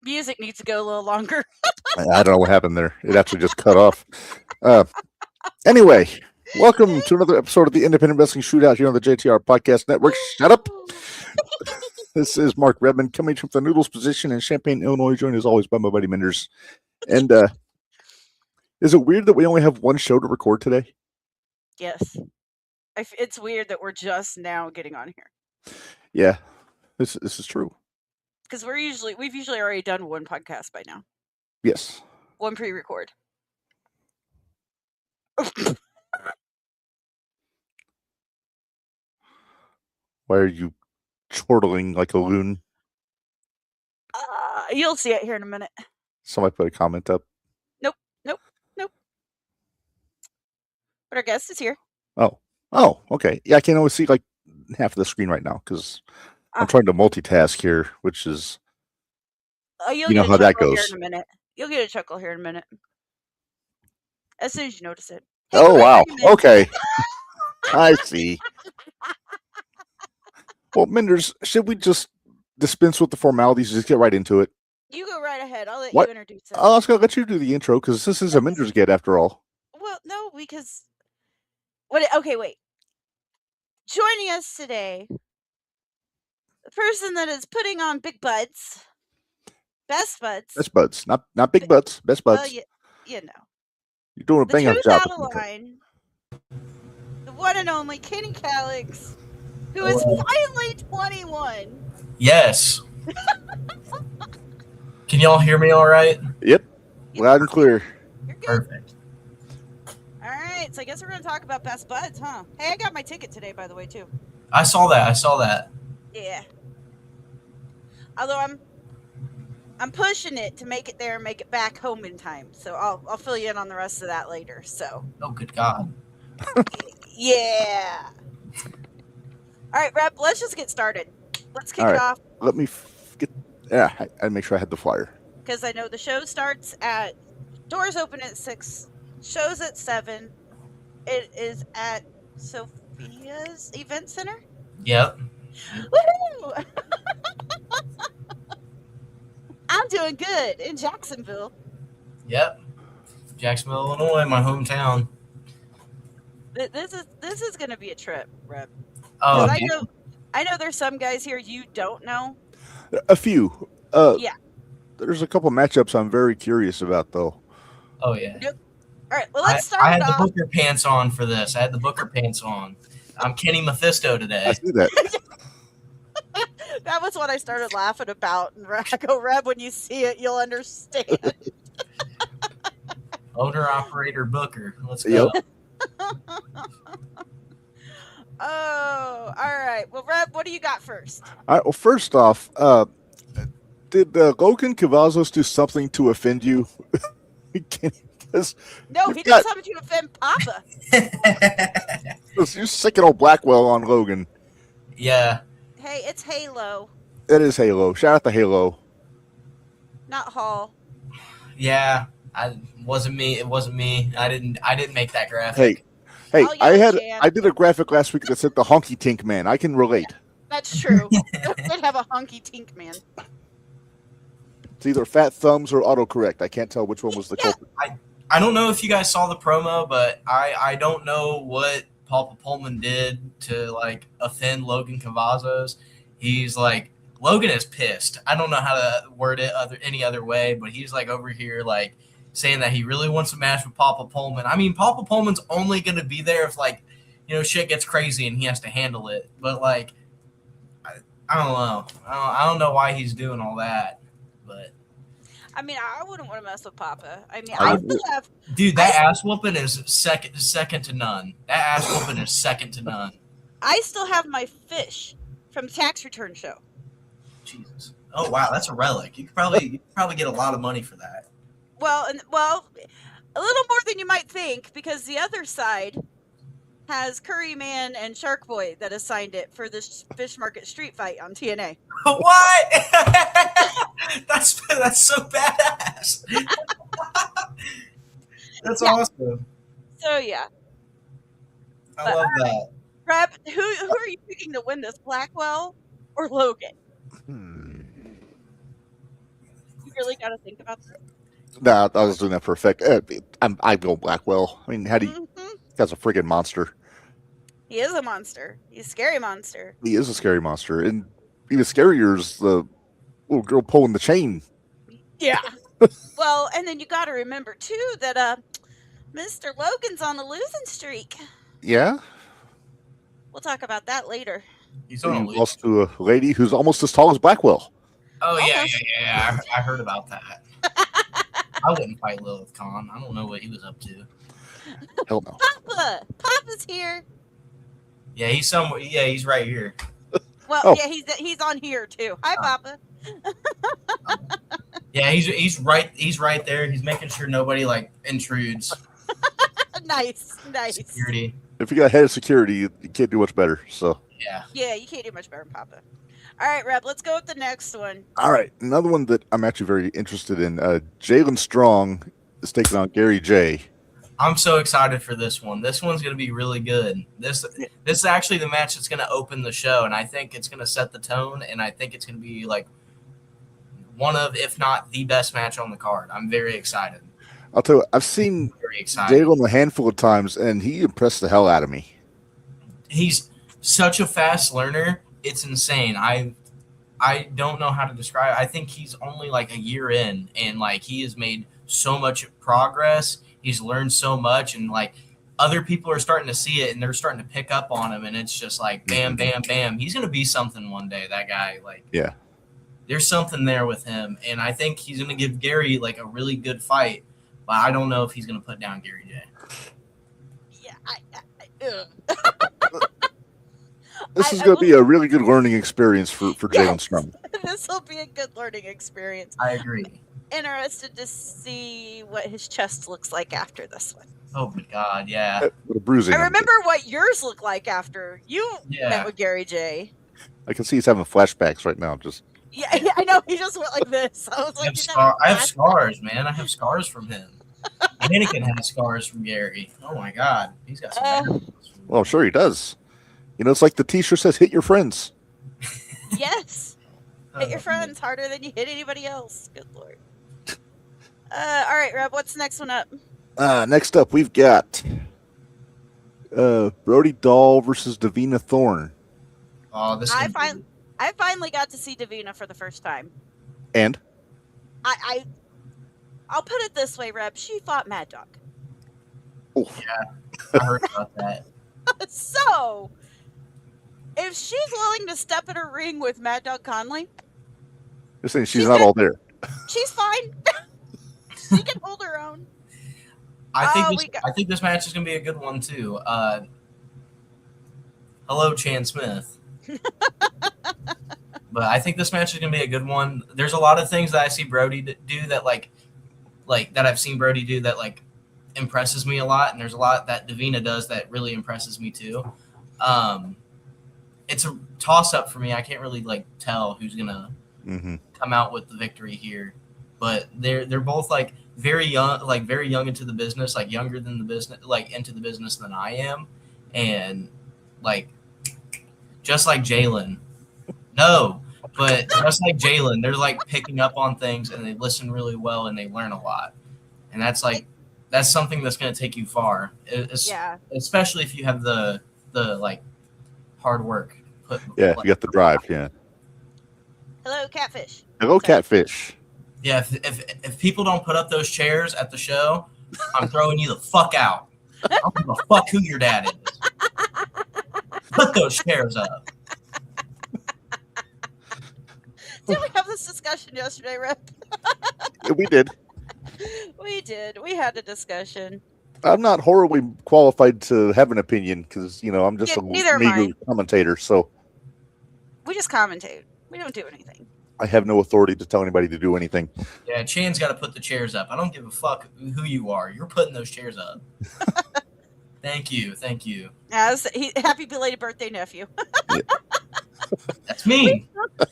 music needs to go a little longer. I don't know what happened there. It actually just cut off. Uh, anyway, welcome to another episode of the Independent Wrestling Shootout here on the JTR Podcast Network. Shut up. This is Mark Redmond coming from the Noodles position in Champaign, Illinois, joined as always by my buddy Minderz. And is it weird that we only have one show to record today? Yes. It's weird that we're just now getting on here. Yeah, this is true. Because we've usually already done one podcast by now. Yes. One pre-record. Why are you chortling like a loon? You'll see it here in a minute. Somebody put a comment up. Nope. But our guest is here. Oh, okay. Yeah, I can only see like half of the screen right now because I'm trying to multitask here, which is you know how that goes. Here in a minute. You'll get a chuckle here in a minute. As soon as you notice it. Hey, oh, wow. Okay. I see. Well, Minderz, should we just dispense with the formalities and just get right into it? You go right ahead. I'll let you introduce it. I was going to let you do the intro because this is a Minderz get after all. Well, no, because... Okay, wait. Joining us today, the person that is putting on big butts, best butts. Best buds, not big butts, best buds. Well, you know. You're doing a bang-up job. Out of line, the one and only Kenny Kalix, who is finally 21. Yes. Can y'all hear me all right? Yep. Loud and clear. You're good. Perfect. All right, so I guess we're going to talk about best buds, huh? Hey, I got my ticket today, by the way, too. I saw that. Yeah. Although I'm pushing it to make it there and make it back home in time. So I'll fill you in on the rest of that later. So. Oh, good God. Yeah. All right, Reb, let's just get started. Let's kick it off. Let me get... Yeah, I'd make sure I had the flyer. Because I know the show starts at... Doors open at 6. Shows at 7. It is at Sophia's Event Center? Yep. Woohoo! I'm doing good in Jacksonville. Yep. Jacksonville, Illinois, my hometown. This is going to be a trip, Reb. Oh, I know there's some guys here you don't know. A few. Yeah. There's a couple matchups I'm very curious about, though. Oh, yeah. Yep. All right, well, let's start I had the Booker pants on for this. I'm Kenny Mephisto today. I see that. That was what I started laughing about. And I go, Reb, when you see it, you'll understand. Owner-operator Booker. Let's go. Yep. Oh, all right. Well, Reb, what do you got first? All right, well, first off, did Logan Cavazos do something to offend you? No, he did something to offend Papa. You're sicking old Blackwell on Logan. Yeah. Hey, it's Halo. It is Halo. Shout out to Halo. Not Hall. Yeah, it wasn't me. I didn't make that graphic. Hey, I did a graphic last week that said the Honky Tink Man. I can relate. That's true. We did have a Honky Tink Man. It's either Fat Thumbs or autocorrect. I can't tell which one was the culprit. I don't know if you guys saw the promo, but I don't know what Papa Pullman did to like offend Logan Cavazos. He's like, Logan is pissed. I don't know how to word it any other way, but he's like over here like saying that he really wants a match with Papa Pullman. I mean, Papa Pullman's only going to be there if like, shit gets crazy and he has to handle it. But like, I don't know. I don't know why he's doing all that, but. I mean, I wouldn't want to mess with Papa. I mean, I still have... Dude, that ass whooping is second to none. That ass whooping is second to none. I still have my fish from the tax return show. Jesus. Oh, wow, that's a relic. You could probably get a lot of money for that. Well, a little more than you might think, because the other side has Curry Man and Shark Boy that assigned it for this Fish Market Street fight on TNA. What? That's so badass. That's awesome. So yeah. I love that. Reb, who are you picking to win this, Blackwell or Logan? really got to think about that. Nah, I was doing that for effect. I go Blackwell. I mean, how do you? Mhm. That's a friggin' monster. He is a monster. He's a scary monster. He is a scary monster, and even scarier is the little girl pulling the chain. Yeah. Well, and then you got to remember too that Mr. Logan's on a losing streak. Yeah, We'll talk about that later. He's he on a loose. lost to a lady who's almost as tall as Blackwell. Oh yeah, Almost. yeah. I heard about that. I wouldn't fight Lilith Khan. I don't know what he was up to. Hell no. Papa's here. Yeah, he's somewhere. Yeah, he's right here. Well, Oh. yeah, he's on here too. Hi, Papa. Yeah, he's right. He's right there. He's making sure nobody like intrudes. Nice. Security. If you got head of security, you can't do much better. So, Yeah. Yeah, you can't do much better than Papa. All right, Reb, let's go with the next one. all right, another one that I'm actually very interested in. Jalen Strong is taking on Gary J. I'm so excited for this one. This one's going to be really good. This is actually the match that's going to open the show, and I think it's going to set the tone, and I think it's going to be like one of, if not the best match on the card. I'm very excited. I'll tell you, I've seen Very excited. Jalen a handful of times, and he impressed the hell out of me. He's such a fast learner. It's insane. I don't know how to describe it. I think he's only like a year in, and like he has made so much progress. He's learned so much, and like other people are starting to see it, and they're starting to pick up on him, and it's just like bam, bam, bam. He's gonna be something one day. That guy, like, Yeah. there's something there with him, and I think he's gonna give Gary like a really good fight. But I don't know if he's gonna put down Gary J. Yeah, This is going to be a really good learning experience for Jalen Yes. Strong. This will be a good learning experience. I agree. Interested to see what his chest looks like after this one. Oh my God, yeah. With a bruising. I on it. remember what yours looked like after you Yeah. met with Gary J. I can see he's having flashbacks right now. Just Yeah, I know. He just went like this. I was I like, have, "You're I have not scars, man. I have scars from him. Anakin has scars from Gary. Oh my God, he's got some. bad ones. well, I'm sure he does. You know, it's like the T-shirt says, "Hit your friends." Yes. Hit your friends harder than you hit anybody else. Good Lord. All right, Reb, what's the next one up? Next up, we've got Brody Dahl versus Davina Thorne. Oh, this. I finally got to see Davina for the first time. And I'll put it this way, Reb. She fought Mad Dog. I heard about that. So, if she's willing to step in a ring with Mad Dog Conley, you're saying she's not all there. she's fine. She can hold her own. I think this match is gonna be a good one too. Hello, Chan Smith. But I think this match is gonna be a good one. There's a lot of things that I see Brody do that like that I've seen Brody do that like impresses me a lot, and there's a lot that Davina does that really impresses me too. It's a toss up for me. I can't really like tell who's gonna come out with the victory here, but they're both like very young into the business, like younger than the business, like into the business than I am, and like just like Jalen. No, but just like Jalen, they're like picking up on things and they listen really well and they learn a lot, and that's something that's going to take you far. Especially if you have the like hard work. You got the drive. Yeah. Hello, Catfish. Hello, Catfish. Yeah, if people don't put up those chairs at the show, I'm throwing you the fuck out. I don't give a fuck who your dad is. Put those chairs up. Did we have this discussion yesterday, Rep? Yeah, we did. We did. We had a discussion. I'm not horribly qualified to have an opinion because, I'm just a neither am I. meager commentator, so We just commentate. We don't do anything. I have no authority to tell anybody to do anything. Yeah, Chan's got to put the chairs up. I don't give a fuck who you are. You're putting those chairs up. Thank you. Happy belated birthday, nephew. That's me.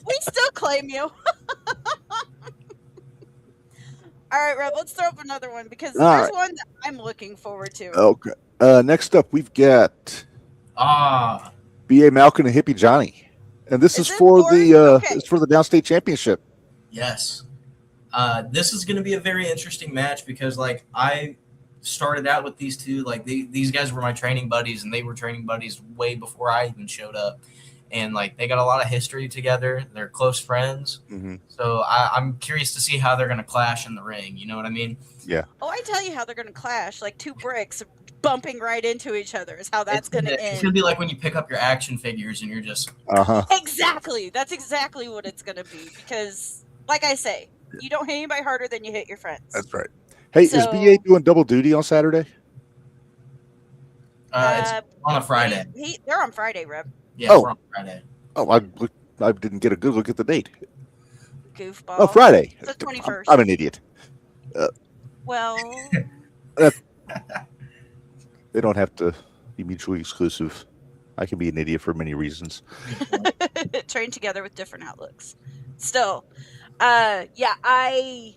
We still claim you. All right, Reb, let's throw up another one because there's one that I'm looking forward to. Okay. Next up, we've got B.A. Malkin and Hippie Johnny. And this is for the it's for the Downstate Championship. Yes. This is going to be a very interesting match because, like, I started out with these two. Like, these guys were my training buddies, and they were training buddies way before I even showed up. And, like, they got a lot of history together. They're close friends. Mm-hmm. So I'm curious to see how they're going to clash in the ring. You know what I mean? Yeah. Oh, I tell you how they're going to clash. Like two bricks bumping right into each other is how that's going to end. It's going to be like when you pick up your action figures and you're just... Exactly. That's exactly what it's going to be. Because, like I say, you don't hit anybody harder than you hit your friends. That's right. Hey, is BA doing double duty on Saturday? It's on a Friday. They're on Friday, Reb. Yeah, we're on Friday. Oh, I didn't get a good look at the date. Goofball. Oh, Friday. It's the 21st. I'm an idiot. Well... They don't have to be mutually exclusive. I can be an idiot for many reasons. Train together with different outlooks. Still, I'm gonna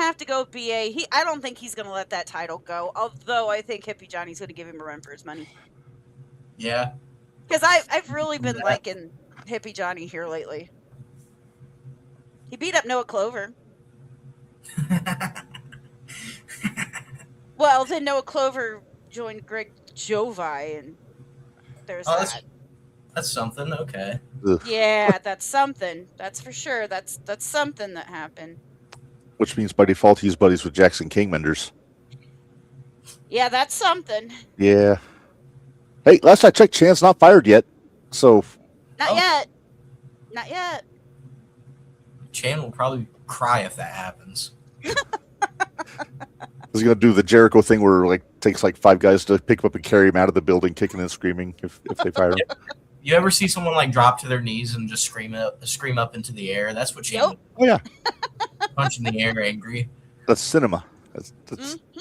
have to go BA. I don't think he's gonna let that title go. Although I think Hippie Johnny's gonna give him a run for his money. Yeah. Because I've really been liking Hippie Johnny here lately. He beat up Noah Clover. Well, then Noah Clover joined Greg Jovi, and there's that. That's something. Okay. Ugh. Yeah, that's something. That's for sure. That's something that happened. Which means by default he's buddies with Jackson King Minderz. Yeah, that's something. Yeah. Hey, last I checked, Chan's not fired yet. So. Not yet. Not yet. Chan will probably cry if that happens. He's gonna do the Jericho thing where like takes like 5 guys to pick him up and carry him out of the building, kicking and screaming if they fire him. You ever see someone like drop to their knees and just scream up into the air? That's what Chan. Yep. Oh yeah. Punch in the air, angry. That's cinema. That's... Mm-hmm.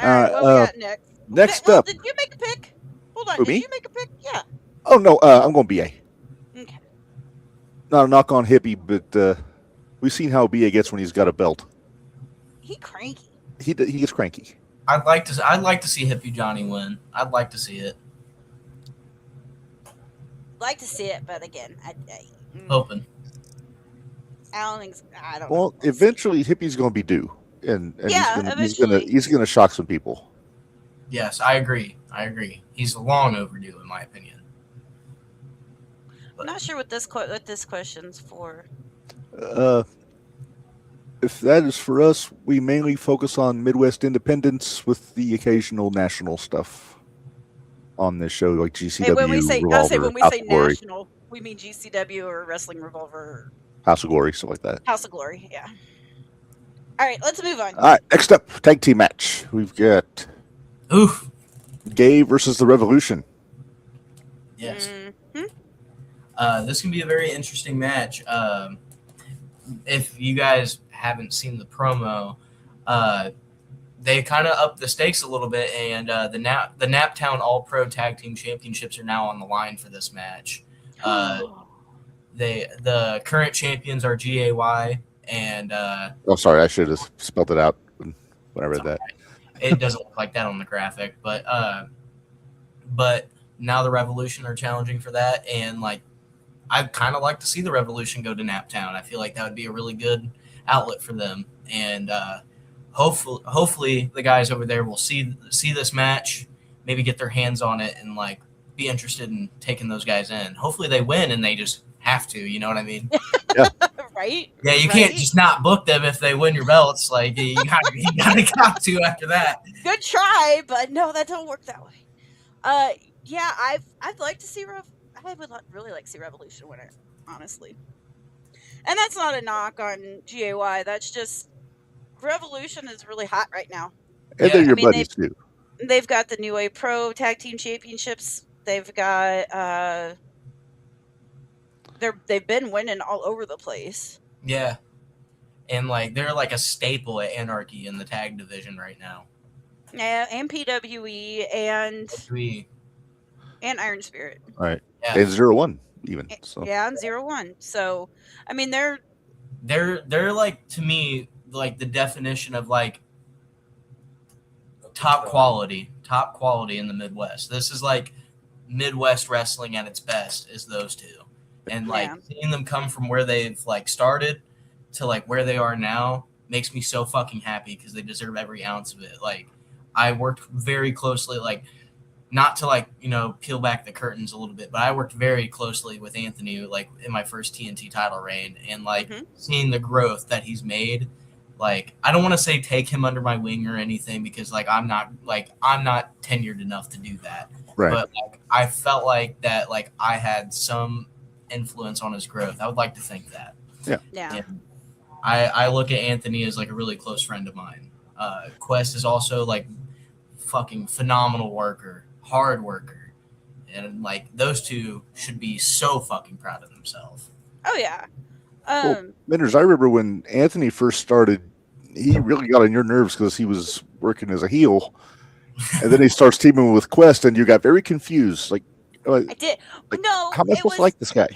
All right, what we got next? Next up. Did you make a pick? Hold on. Who, did me? you make a pick? Yeah. Oh no, I'm going BA. Okay. Not a knock on Hippie, but we've seen how BA gets when he's got a belt. He cranky. He gets cranky. I'd like to see Hippie Johnny win. I'd like to see it. Like to see it, but again, Hoping. I don't. Well, know. eventually Hippie's going to be due, and Yeah, he's gonna shock some people. Yes, I agree. He's long overdue, in my opinion. I'm not sure what this question's for. If that is for us, we mainly focus on Midwest independence with the occasional national stuff on this show, like GCW. Hey, when we say Glory, national, we mean GCW or Wrestling Revolver, or House of Glory, stuff like that. House of Glory. Yeah. All right, let's move on. All right, next up, tag team match. We've got Gay versus the Revolution. Yes. Mm-hmm. This can be a very interesting match. If you guys haven't seen the promo, they kind of upped the stakes a little bit, and the Naptown All Pro Tag Team Championships are now on the line for this match. The current champions are GAY and. Sorry, I should have spelled it out when I read that. It doesn't look like that on the graphic, but now the Revolution are challenging for that, and like. I'd kind of like to see the Revolution go to Naptown. I feel like that would be a really good outlet for them. And hopefully the guys over there will see this match, maybe get their hands on it, and like be interested in taking those guys in. Hopefully they win and they just have to. You know what I mean? Yeah. Right? Yeah, you can't just not book them if they win your belts. Like you got to after that. Good try, but no, that don't work that way. Yeah, I'd like to see I would really like to see Revolution win it, honestly. And that's not a knock on GAY. That's just Revolution is really hot right now. And they're your buddies too. They've got the New Wave Pro Tag Team Championships. They've got they've been winning all over the place. Yeah. And like they're like a staple at Anarchy in the tag division right now. Yeah, and PWE and Iron Spirit. All right. Yeah. And 0-1 even. So. Yeah, and 0-1. So I mean they're like, to me, like the definition of like top quality in the Midwest. This is like Midwest wrestling at its best, is those two. And Yeah. seeing them come from where they've started to where they are now makes me so fucking happy because they deserve every ounce of it. I worked very closely, not to peel back the curtains a little bit, but I worked very closely with Anthony in my first TNT title reign, and seeing the growth that he's made. I don't want to say take him under my wing or anything because I'm not tenured enough to do that. Right. But I felt that I had some influence on his growth. I would like to think that. Yeah. And I look at Anthony as a really close friend of mine. Quest is also fucking phenomenal worker, hard worker, and those two should be so fucking proud of themselves. Oh yeah. Minderz, I remember when Anthony first started, he really got on your nerves because he was working as a heel, and then he starts teaming with Quest, and you got very confused. I did. No, how am I supposed to like this guy?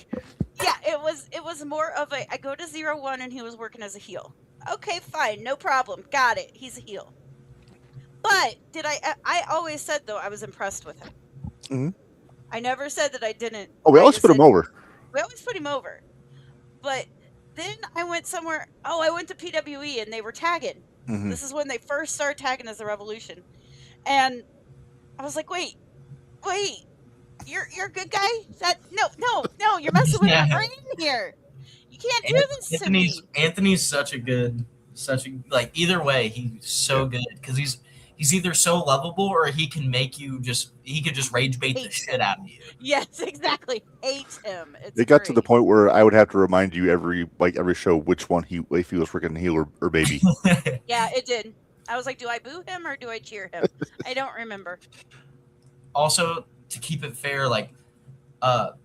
Yeah, it was more of I go to 0-1 and he was working as a heel. Okay, fine, no problem. Got it. He's a heel. But I always said though I was impressed with him. Mm-hmm. I never said that I didn't. Oh, we always put him over. We always put him over. But then I went somewhere. Oh, I went to PWE and they were tagging. Mm-hmm. This is when they first started tagging as the Revolution. And I was like, wait, you're a good guy? No, you're messing with my brain here. You can't do this to me. Anthony's such a either way, he's so good because he's either so lovable or he can make you he could just rage bait the shit out of you. Yes, exactly. Hate him. It got to the point where I would have to remind you every show which one if he was freaking heel or baby. Yeah, it did. I was like, do I boo him or do I cheer him? I don't remember. Also, to keep it fair, Val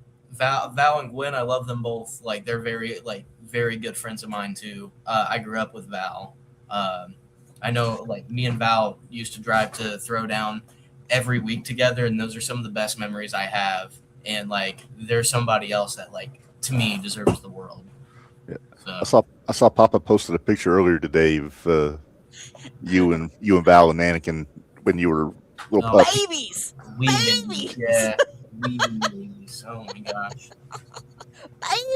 and Gwen, I love them both. They're very very good friends of mine too. I grew up with Val. I know me and Val used to drive to Throwdown every week together, and those are some of the best memories I have. And there's somebody else that to me deserves the world. Yeah. So. I saw Papa posted a picture earlier today of you and Val and Anakin when you were little pups. Babies. Babies. Yeah. Babies. Oh my gosh.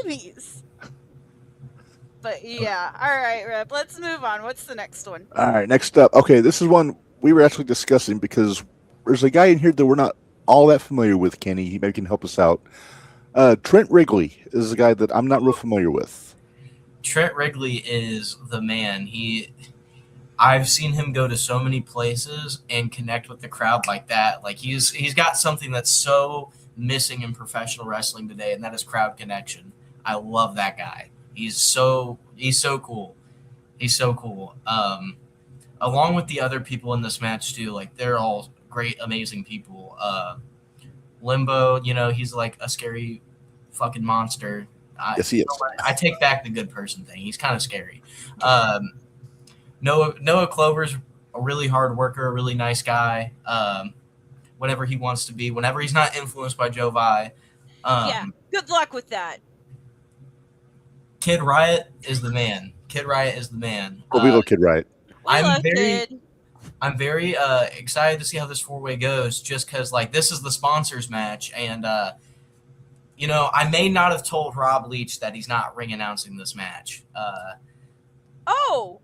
Babies. But yeah, all right, Reb. Let's move on. What's the next one? All right, next up. Okay, this is one we were actually discussing because there's a guy in here that we're not all that familiar with. Kenny, he maybe can help us out. Trent Wrigley is a guy that I'm not real familiar with. Trent Wrigley is the man. I've seen him go to so many places and connect with the crowd like that. He's got something that's so missing in professional wrestling today, and that is crowd connection. I love that guy. He's so cool. He's so cool. Along with the other people in this match too, they're all great, amazing people. Limbo, he's a scary fucking monster. Yes, he is. I take back the good person thing. He's kind of scary. Noah Clover's a really hard worker, a really nice guy. Whenever he wants to be, whenever he's not influenced by Joe Vi. Yeah, good luck with that. Kid Riot is the man. Oh, we love Kid Riot. I'm very excited to see how this 4-way goes, just because this is the sponsors match, and I may not have told Rob Leach that he's not ring announcing this match.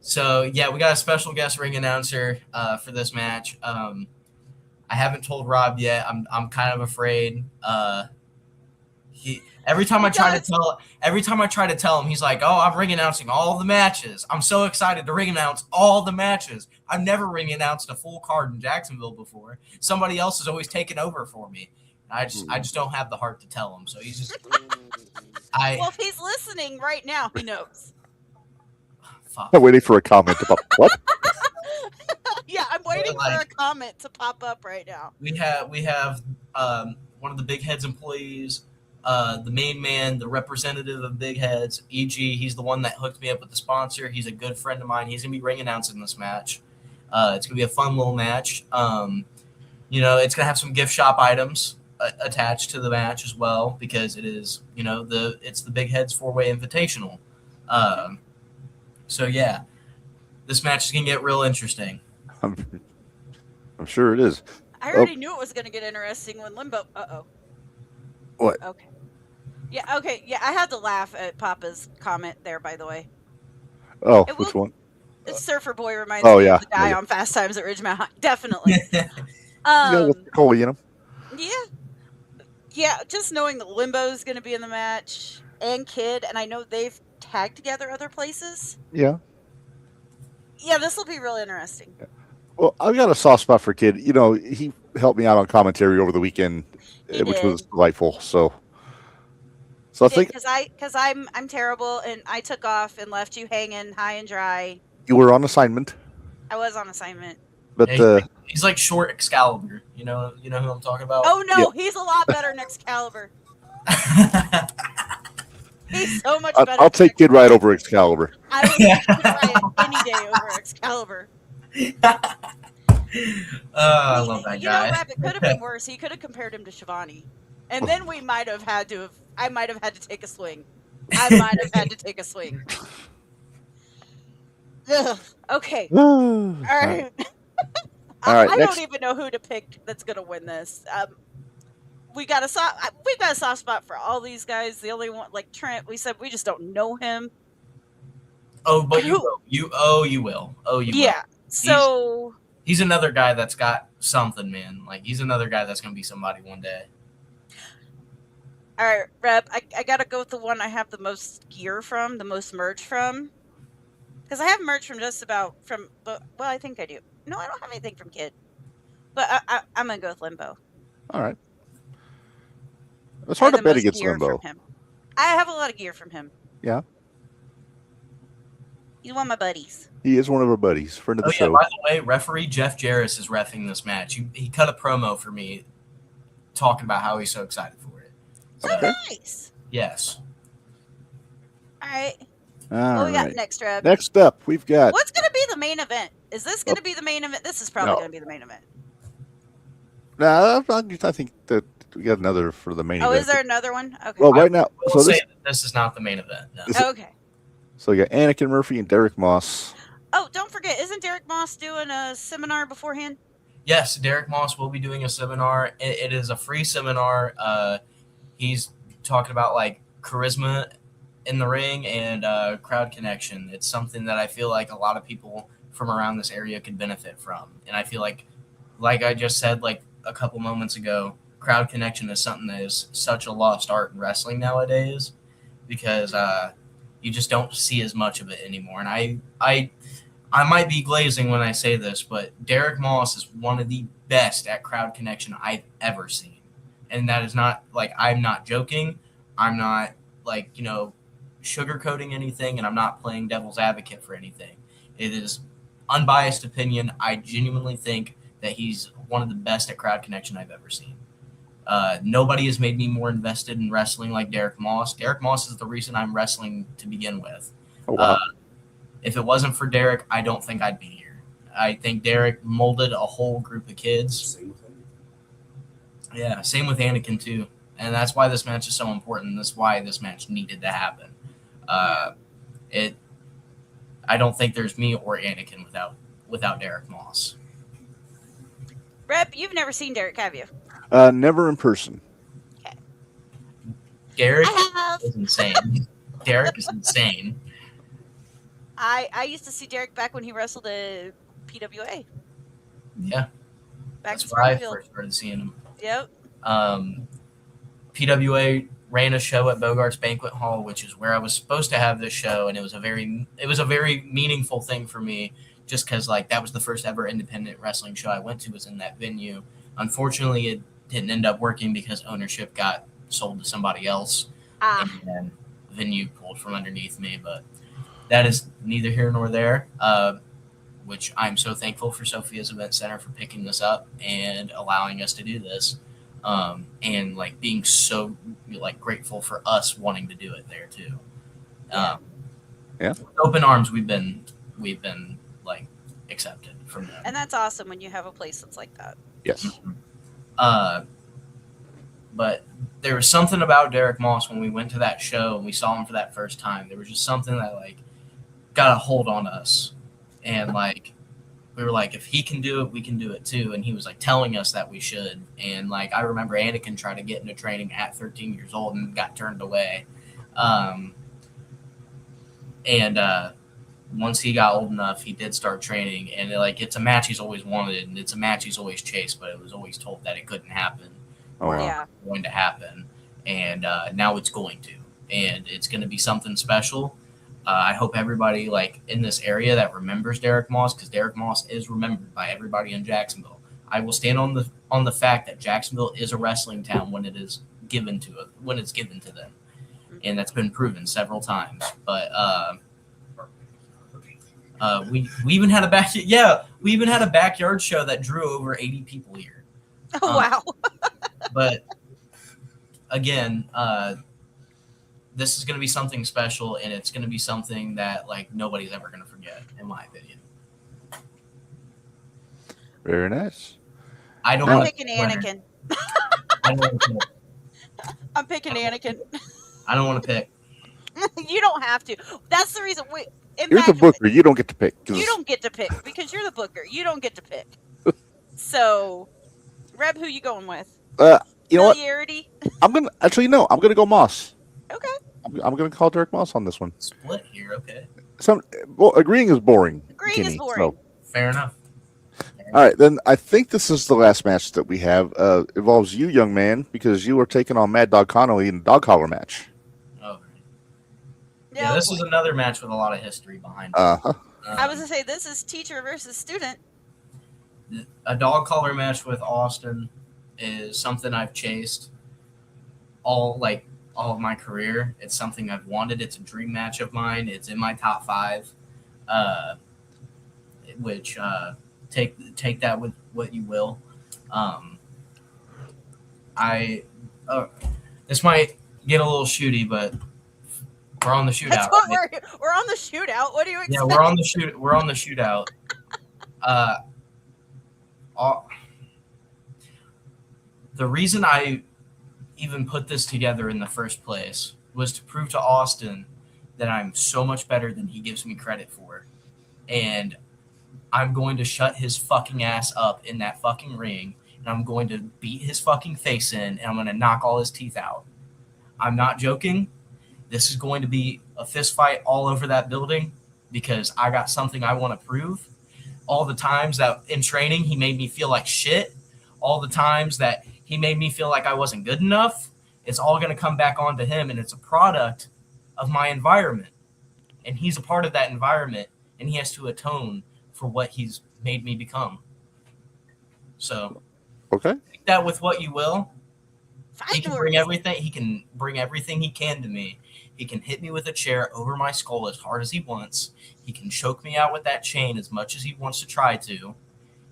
So yeah, we got a special guest ring announcer for this match. I haven't told Rob yet. I'm kind of afraid. Every time I try to tell him, he's like, "Oh, I'm ring announcing all the matches. I'm so excited to ring announce all the matches. I've never ring announced a full card in Jacksonville before. Somebody else has always taken over for me. I just don't have the heart to tell him. So he's just. Well, if he's listening right now, he knows. Fuck. I'm waiting for a comment about what? Yeah, I'm waiting for a comment to pop up right now. We have one of the Big Heads employees. The main man, the representative of Big Heads, E.G., he's the one that hooked me up with the sponsor. He's a good friend of mine. He's going to be ring announcing this match. It's going to be a fun little match. It's going to have some gift shop items attached to the match as well because it is, it's the Big Heads 4-way invitational. So, yeah, this match is going to get real interesting. I'm sure it is. I already knew it was going to get interesting when Limbo... Uh-oh. What? Okay. Yeah, okay. Yeah, I had to laugh at Papa's comment there, by the way. Oh, It which will, one? Surfer Boy reminds Oh me yeah, of the guy yeah. on Fast Times at Ridgemont High. Definitely. You got Cole, you know. Yeah, just knowing that Limbo's going to be in the match and Kid, and I know they've tagged together other places. Yeah. Yeah, this will be really interesting. Well, I've got a soft spot for Kid. You know, he helped me out on commentary over the weekend, He which did. was delightful. So I think Because I'm terrible, and I took off and left you hanging high and dry. you were on assignment, I was on assignment. but He's like short Excalibur. You know who I'm talking about? Oh no, Yeah. he's a lot better than Excalibur. He's so much better. I'll take Kid right over Excalibur. I would take Kid Riot any day over Excalibur. I love that You guy. know, Reb, it could have been worse. He could have compared him to Shivani, and then we might have had to. I might have had to take a swing. I might have had to take a swing. Ugh. Okay. All right. All right, I next- don't even know who to pick that's gonna win this. We've got a soft spot for all these guys. The only one, like Trent, we said we just don't know him. Oh, but you will. You will. Yeah. So he's another guy that's got something, man. Like he's another guy that's gonna be somebody one day. all right, Reb, I gotta go with the one I have the most gear from, the most merch from. Because I have merch from just about well, I think I do. No, I don't have anything from Kid. But I'm gonna go with Limbo. All right. It's hard I to have the bet most against gear Limbo. from him. I have a lot of gear from him. Yeah. He's one of my buddies. He is one of our buddies, friend of the show. By the way, referee Jeff Jarris is reffing this match. He cut a promo for me talking about how he's so excited for it. So Okay. nice. Yes. All right. All What we got right. next, Reb? Next up, we've got. What's going to be the main event? Is this going to be the main event? This is probably No. going to be the main event. Nah, I think that we got another for the main Oh, event. is there another one? Okay. Well, right now, We'll so say this, that this is not the main event. No. Is it- Okay. so you got Anakin Murphy and Derek Moss. Oh, don't forget, isn't Derek Moss doing a seminar beforehand? Yes, Derek Moss will be doing a seminar. It is a free seminar. He's talking about like charisma in the ring and crowd connection. It's something that I feel like a lot of people from around this area could benefit from. And I feel like I just said like a couple moments ago, crowd connection is something that is such a lost art in wrestling nowadays because you just don't see as much of it anymore. And I might be glazing when I say this, but Derek Moss is one of the best at crowd connection I've ever seen. And that is not like, I'm not joking. I'm not like, sugarcoating anything, and I'm not playing devil's advocate for anything. It is unbiased opinion. I genuinely think that he's one of the best at crowd connection I've ever seen. Nobody has made me more invested in wrestling like Derek Moss. Derek Moss is the reason I'm wrestling to begin with. Oh, wow. If it wasn't for Derek, I don't think I'd be here. I think Derek molded a whole group of kids. Yeah, same with Anakin too. And that's why this match is so important. That's why this match needed to happen. I don't think there's me or Anakin without Derek Moss. Reb, you've never seen Derek, have you? Never in person. Derek I have. is insane. Derek is insane. I used to see Derek back when he wrestled at PWA. Yeah, Back that's in where I Springfield. first started seeing him. Yep. PWA ran a show at Bogart's Banquet Hall, which is where I was supposed to have this show, and it was a very meaningful thing for me, just because like that was the first ever independent wrestling show I went to was in that venue. Unfortunately, it didn't end up working because ownership got sold to somebody else, and then the venue pulled from underneath me. But that is neither here nor there. Which I'm so thankful for Sophia's Event Center for picking this up and allowing us to do this. And like being so like grateful for us wanting to do it there too. Yeah. With open arms, we've been like accepted from them. And that's awesome when you have a place that's like that. Yes. But there was something about Derek Moss when we went to that show and we saw him for that first time. There was just something that like got a hold on us, and like we were like, if he can do it, we can do it too. And he was like telling us that we should. And like I remember Anakin tried to get into training at 13 years old and got turned away. Once he got old enough, he did start training. And like it's a match he's always wanted, and it's a match he's always chased, but it was always told that it couldn't happen. Oh, wow. Yeah. It's going to happen, and now it's going to, and it's going to be something special. I hope everybody like in this area that remembers Derek Moss, because Derek Moss is remembered by everybody in Jacksonville. I will stand on the fact that Jacksonville is a wrestling town when it's given to them, and that's been proven several times. But we even had a backyard show that drew over 80 people here. Oh wow! But again, this is going to be something special, and it's going to be something that like nobody's ever going to forget, in my opinion. Very nice. I'm picking Anakin. I'm picking Anakin. I don't want to pick. You don't have to. That's the reason. You're the booker. You don't get to pick. You don't get to pick because you're the booker. You don't get to pick. So, Reb, who you going with? You know what? Familiarity? I'm gonna go Moss. Okay. I'm gonna call Derek Moss on this one. Split here, okay. Agreeing is boring. Agreeing is boring. So. Fair enough. All right, then I think this is the last match that we have. Involves you, young man, because you are taking on Mad Dog Connolly in the dog collar match. Oh. Yeah, this is another match with a lot of history behind it. Uh-huh. I was gonna say this is teacher versus student. A dog collar match with Austin is something I've chased all of my career. It's something I've wanted. It's a dream match of mine. It's in my top 5. Which take that with what you will. This might get a little shooty, but we're on the shootout. That's what we're on the shootout. What do you expect? Yeah, we're on the shootout. The reason I even put this together in the first place was to prove to Austin that I'm so much better than he gives me credit for. And I'm going to shut his fucking ass up in that fucking ring, and I'm going to beat his fucking face in, and I'm going to knock all his teeth out. I'm not joking. This is going to be a fist fight all over that building because I got something I want to prove. All the times that in training he made me feel like shit, all the times that he made me feel like I wasn't good enough, it's all going to come back onto him, and it's a product of my environment. And he's a part of that environment, and he has to atone for what he's made me become. So, okay, take that with what you will. He can bring everything. He can to me. He can hit me with a chair over my skull as hard as he wants. He can choke me out with that chain as much as he wants to try to.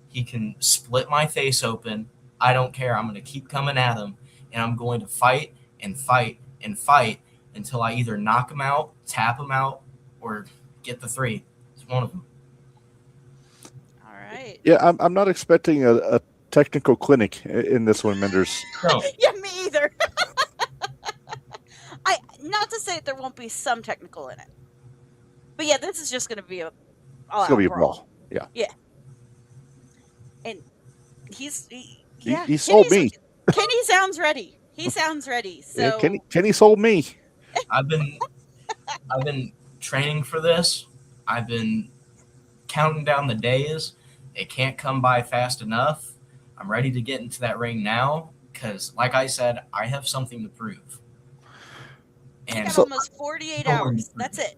He can split my face open. I don't care. I'm going to keep coming at him, and I'm going to fight and fight and fight until I either knock him out, tap him out, or get the 3. It's one of them. All right. Yeah, I'm not expecting a technical clinic in this one, Minderz. No. Yeah, me either. Not to say that there won't be some technical in it, but yeah, this is just going to be a brawl. Yeah. Yeah. And he sold me. Kenny sounds ready. He sounds ready. So yeah, Kenny sold me. I've been training for this. I've been counting down the days. It can't come by fast enough. I'm ready to get into that ring now because, like I said, I have something to prove. And almost 48 hours. That's it.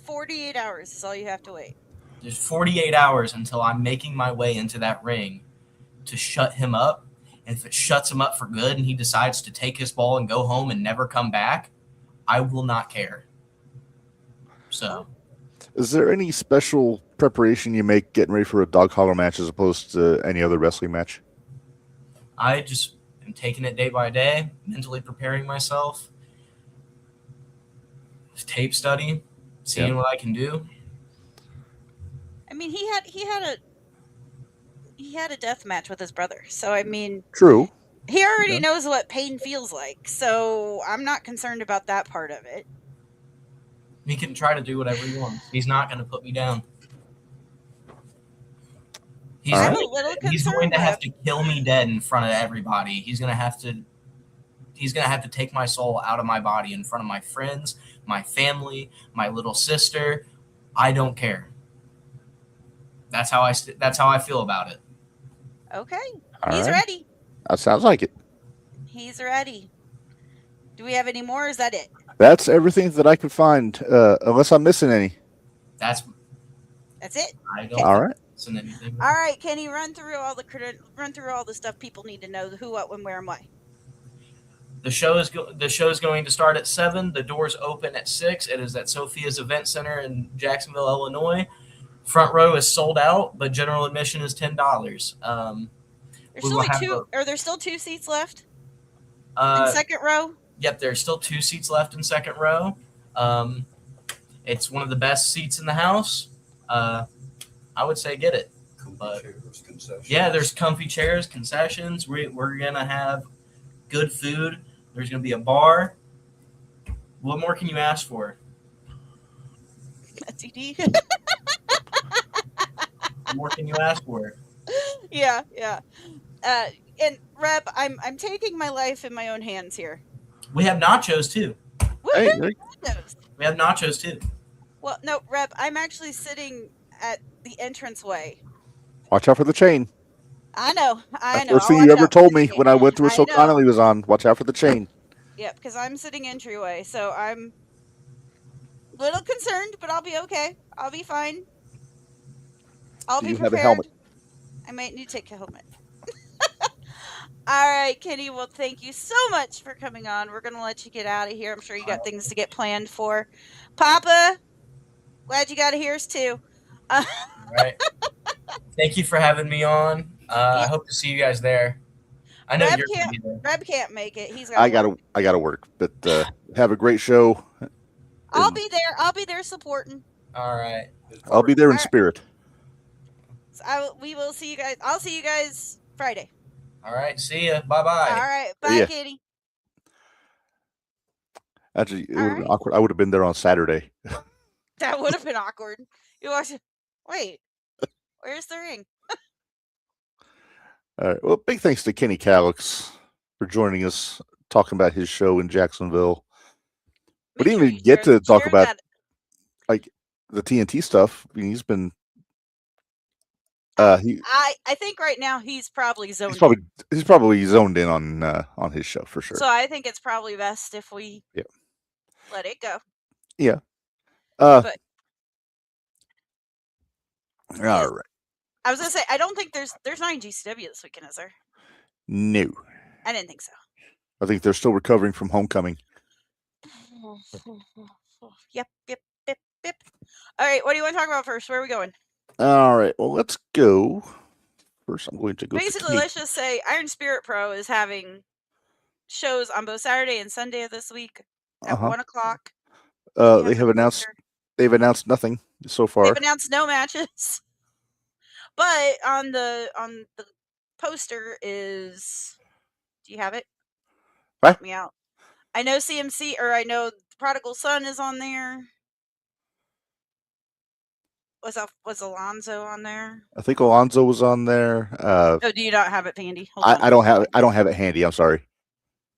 48 hours is all you have to wait. There's 48 hours until I'm making my way into that ring to shut him up. And if it shuts him up for good and he decides to take his ball and go home and never come back, I will not care. So, is there any special preparation you make getting ready for a dog collar match as opposed to any other wrestling match? I just am taking it day by day, mentally preparing myself, tape study, seeing what I can do. I mean, he had a death match with his brother, so I mean, true. He already knows what pain feels like, so I'm not concerned about that part of it. He can try to do whatever he wants. He's not going to put me down. He's I'm right. a little he's going concerned, to have Reb. to kill me dead in front of everybody. He's gonna have to take my soul out of my body in front of my friends, my family, my little sister. I don't care. That's how I feel about it. Okay. All He's right. ready. That sounds like it. He's ready. Do we have any more? Or is that it? That's everything that I could find, unless I'm missing any. That's it. I Okay. don't All think right. it's in anything. All right, Kenny, run through all the stuff people need to know: who, what, when, where, and why. The show is going to start at 7. The doors open at 6. It is at Sophia's Event Center in Jacksonville, Illinois. Front row is sold out, but general admission is $10. There's still there's still 2 seats left in second row. Yep, there's still 2 seats left in second row. It's one of the best seats in the house. I would say get it. But, chairs, concessions. yeah, there's comfy chairs, concessions. We're gonna have good food. There's gonna be a bar. What more can you ask for? TD. What more can you ask for? Yeah. And Reb, I'm taking my life in my own hands here. We have nachos too. Hey, Woohoo! We have nachos too. Well, no, Reb, I'm actually sitting at the entranceway. watch out for the chain. I know. First I'll thing watch you out ever for told the me chain. when I went through I so know. Connolly was on. Watch out for the chain. Yep, because I'm sitting entryway, so I'm a little concerned, but I'll be okay. I'll be fine. I'll Do be you have prepared. a helmet? I might need to take a helmet. All right, Kenny. Well, thank you so much for coming on. We're gonna let you get out of here. I'm sure you got things to get planned for. Papa, glad you got to hear us too. All right. Thank you for having me on. I Yeah. hope to see you guys there. I know Reb you're gonna be there. Reb can't make it. He's got. I gotta work, but have a great show. I'll and be there. I'll be there supporting. All right. I'll be there in Alright. spirit. So we will see you guys. I'll see you guys Friday. All right. See ya. Bye bye. All right. Bye, ya. Kenny. Actually, it would have been Alright. awkward. I would have been there on Saturday. That would have been awkward. You watch it. Wait. Where's the ring? All right. Well, big thanks to Kenny Kalix for joining us, talking about his show in Jacksonville. We didn't even get to talk about the TNT stuff. I mean, he's been. I think right now he's probably zoned. He's probably zoned in on his show for sure. So I think it's probably best if we let it go. Yeah. But all right. I was gonna say I don't think there's not any GCW this weekend, is there? No. I didn't think so. I think they're still recovering from homecoming. Yep. All right, what do you want to talk about first? Where are we going? All right. Well, let's go. First, I'm going to go. Basically, let's just say Iron Spirit Pro is having shows on both Saturday and Sunday of this week at 1 o'clock. They've announced nothing so far. They've announced no matches, but on the poster is. Do you have it? What? Help me out. I know CMC, or I know Prodigal Son is on there. Was Alonzo on there? I think Alonzo was on there. Oh, do you not have it handy? I don't have it handy. I'm sorry.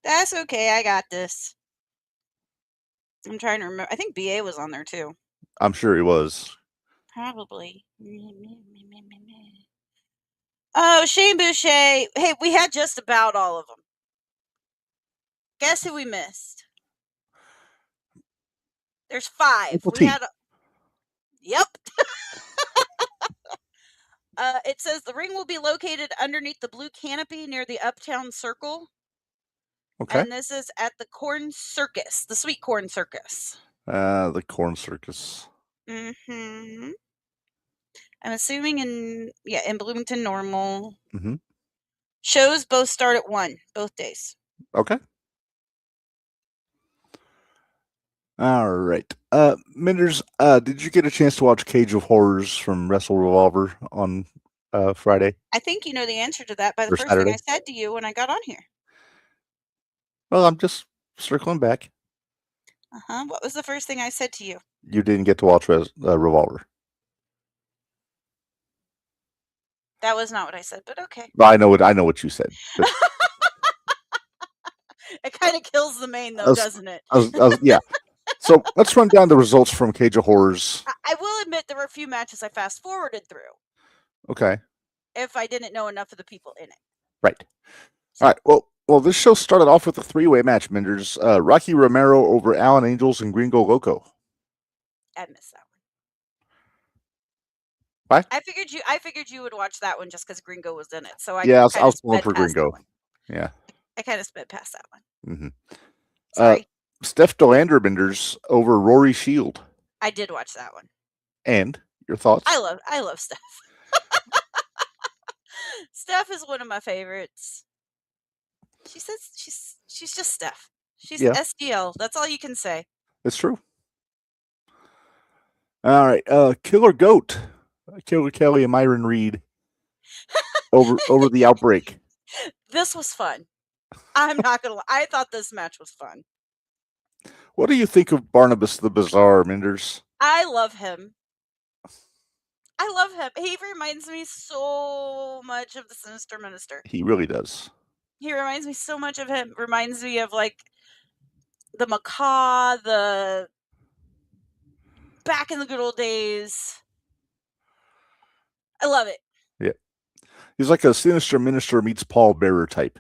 That's okay. I got this. I'm trying to remember. I think BA was on there too. I'm sure he was. Probably. Oh, Shane Boucher. Hey, we had just about all of them. Guess who we missed? There's 5. Yep. It says the ring will be located underneath the blue canopy near the Uptown Circle. Okay. And this is at the Corn Circus, the Sweet Corn Circus. The Corn Circus. Mm-hmm. I'm assuming in Bloomington Normal. Mm-hmm. Shows both start at 1, both days. Okay. All right. Minderz, did you get a chance to watch Cage of Horrors from Wrestle Revolver on Friday? I think you know the answer to that by the Or first Saturday? thing I said to you when I got on here. Well, I'm just circling back. Uh-huh. What was the first thing I said to you? You didn't get to watch Revolver. That was not what I said, but okay. Well, I know what you said. But It kind of kills the main, though, doesn't it? Yeah. So let's run down the results from Cage of Horrors. I will admit there were a few matches I fast forwarded through. Okay. If I didn't know enough of the people in it. Right. All right. Well, this show started off with a 3-way match, Minderz. Rocky Romero over Alan Angels and Gringo Loco. I missed that one. What? I figured you would watch that one just because Gringo was in it. So I was pulling for Gringo. Yeah. I kind of sped past that one. Mm-hmm. Sorry. Steph Delander Minderz over Rory Shield. I did watch that one. And your thoughts? I love Steph. Steph is one of my favorites. She says she's just Steph. She's SDL. That's all you can say. That's true. All right. Killer Goat. Killer Kelly and Myron Reed over the Outbreak. This was fun. I'm not gonna lie. I thought this match was fun. What do you think of Barnabas the Bizarre, Minderz? I love him. He reminds me so much of the Sinister Minister. He really does. He reminds me so much of him. Reminds me of like the Macaw, the back in the good old days. I love it. Yeah. He's like a Sinister Minister meets Paul Bearer type.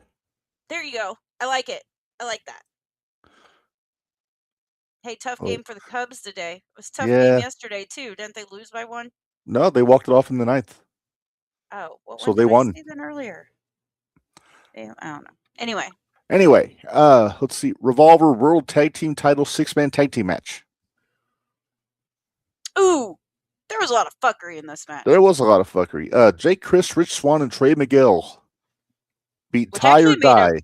There you go. I like it. I like that. Hey, tough game for the Cubs today. It was a tough game yesterday, too. Didn't they lose by 1? No, they walked it off in the 9th. Oh, well, so they won. Then earlier. I don't know. Anyway, let's see. Revolver World Tag Team Title 6-man tag team match. Ooh, there was a lot of fuckery in this match. There was a lot of fuckery. Jake Chris, Rich Swann, and Trey Miguel beat Tie or Die.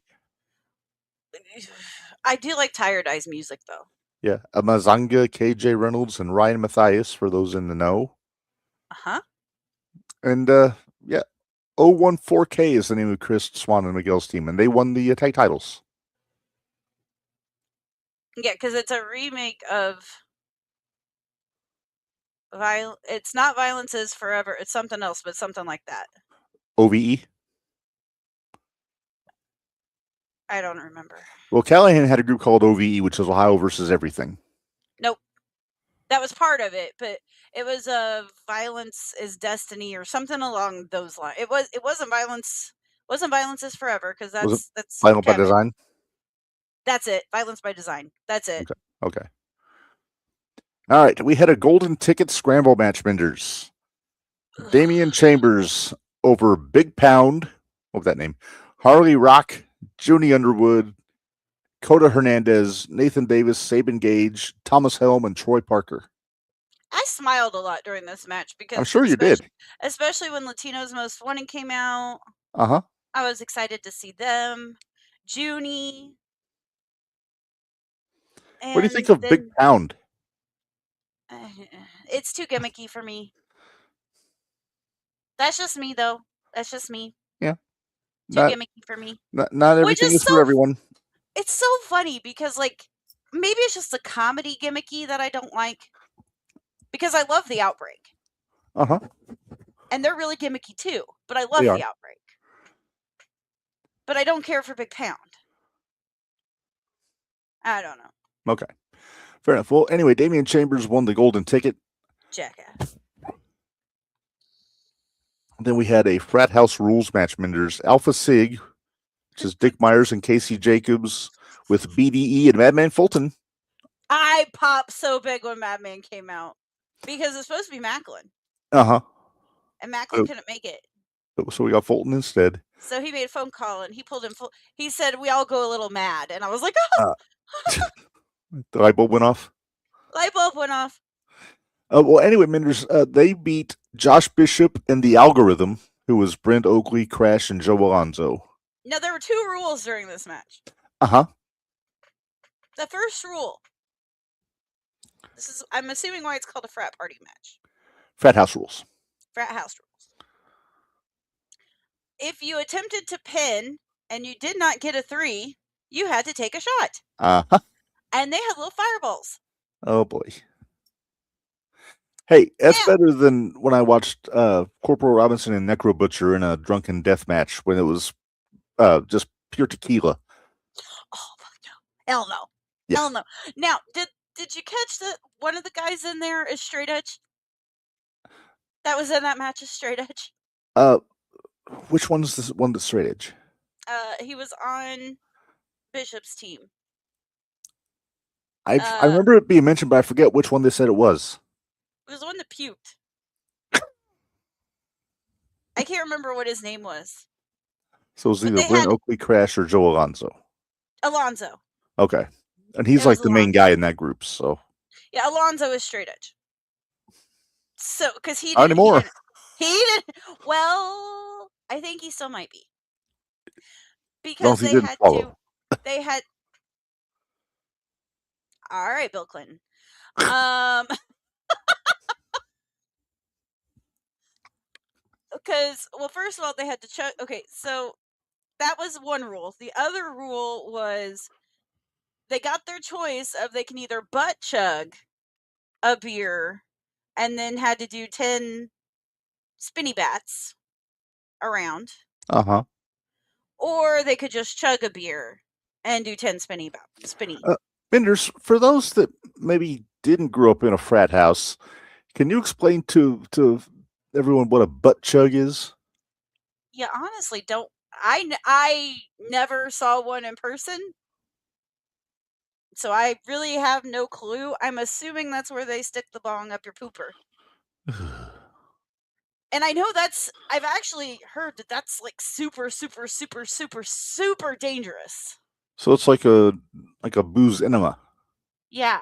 I do like Tie or Die's music, though. Yeah, Amazanga, KJ Reynolds, and Ryan Matthias, for those in the know. Uh-huh. And, 014K is the name of Chris Swann and Miguel's team, and they won the tag titles. Yeah, because it's a remake of it's not Violence is Forever. It's something else, but something like that. OVE? I don't remember. Well, Callahan had a group called OVE, which is Ohio versus Everything. Nope. That was part of it, but it was Violence is Destiny or something along those lines. It wasn't Violence. Wasn't Violence is Forever because that's Violence by Design. That's it. Violence by Design. That's it. Okay. All right, we had a golden ticket scramble match, Minderz. Damian Chambers over Big Pound. What was that name? Harley Rock, Junie Underwood, Coda Hernandez, Nathan Davis, Sabin Gage, Thomas Helm, and Troy Parker. I smiled a lot during this match because I'm sure you did. Especially when Latinos Most Wanted came out. Uh-huh. I was excited to see them. Junie. What do you think of Big Pound? It's too gimmicky for me. That's just me, though. That's just me. Yeah. Too gimmicky for me. Not everything is for everyone. It's so funny because, like, maybe it's just the comedy gimmicky that I don't like. Because I love The Outbreak. Uh-huh. And they're really gimmicky, too. But I love The Outbreak. But I don't care for Big Pound. I don't know. Okay. Fair enough. Well, anyway, Damian Chambers won the golden ticket. Jackass. Then we had a Frat House Rules match, Minderz. Alpha Sig, which is Dick Myers and Casey Jacobs, with BDE and Madman Fulton. I popped so big when Madman came out. Because it's supposed to be Macklin. Uh-huh. And Macklin couldn't make it. So we got Fulton instead. So he made a phone call and he pulled him. He said, we all go a little mad. And I was like, oh. The light bulb went off? Light bulb went off. Well, anyway, Minderz, they beat Josh Bishop and the Algorithm, who was Brent Oakley, Crash, and Joe Alonzo. Now, there were 2 rules during this match. Uh-huh. The first rule. I'm assuming why it's called a frat party match. Frat House Rules. Frat House Rules. If you attempted to pin and you did not get a 3, you had to take a shot. Uh-huh. And they had little fireballs. Oh, boy. Hey, that's Now, better than when I watched Corporal Robinson and Necro Butcher in a drunken death match when it was just pure tequila. oh no, hell no, Yeah. hell no. Now, did you catch that one of the guys in there is straight edge? That was in that match is straight edge. Which one is this one that's straight edge? He was on Bishop's team. I remember it being mentioned, but I forget which one they said it was. It was the one that puked. I can't remember what his name was. So it was But either they Brent had- Oakley, Crash, or Joe Alonzo. Alonzo. Okay. And he's It was like the main Alonzo. guy in that group, so. Yeah, Alonzo is straight edge. So, because he Not didn't. anymore. He didn't. Well, I think he still might be. As long Because as he they didn't had follow. to. They had. All right, Bill Clinton. Because, well, first of all, they had to chug. Okay, so that was one rule. The other rule was they got their choice of they can either butt chug a beer and then had to do 10 spinny bats around, Uh-huh. or they could just chug a beer and do 10 spinny. Minderz, for those that maybe didn't grow up in a frat house, can you explain to everyone what a butt chug is? Yeah, honestly, don't. I never saw one in person, so I really have no clue. I'm assuming that's where they stick the bong up your pooper. And I know I've actually heard that that's like super, super, super, super, super dangerous. So it's like a booze enema. Yeah.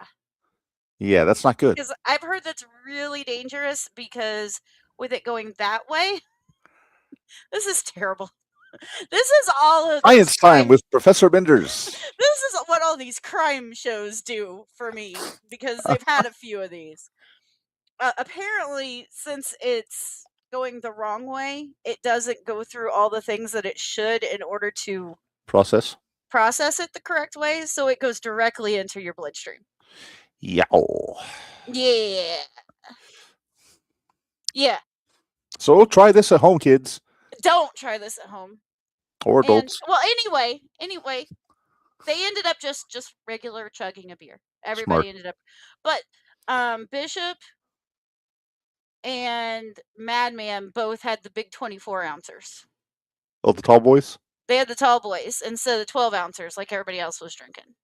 Yeah, that's not good. Because I've heard that's really dangerous because with it going that way, this is terrible. This is all of Science time with Professor Minderz. This is what all these crime shows do for me because they've had a few of these. Apparently, since it's going the wrong way, it doesn't go through all the things that it should in order to Process it the correct way, so it goes directly into your bloodstream. Yow. Yeah. Yeah. So try this at home, kids. Don't try this at home. Or adults. Well, anyway, they ended up just regular chugging a beer. Everybody ended up, but Bishop and Madman both had the big 24 ounces. Oh, the tall boys? They had the tall boys instead of the 12 ounces like everybody else was drinking.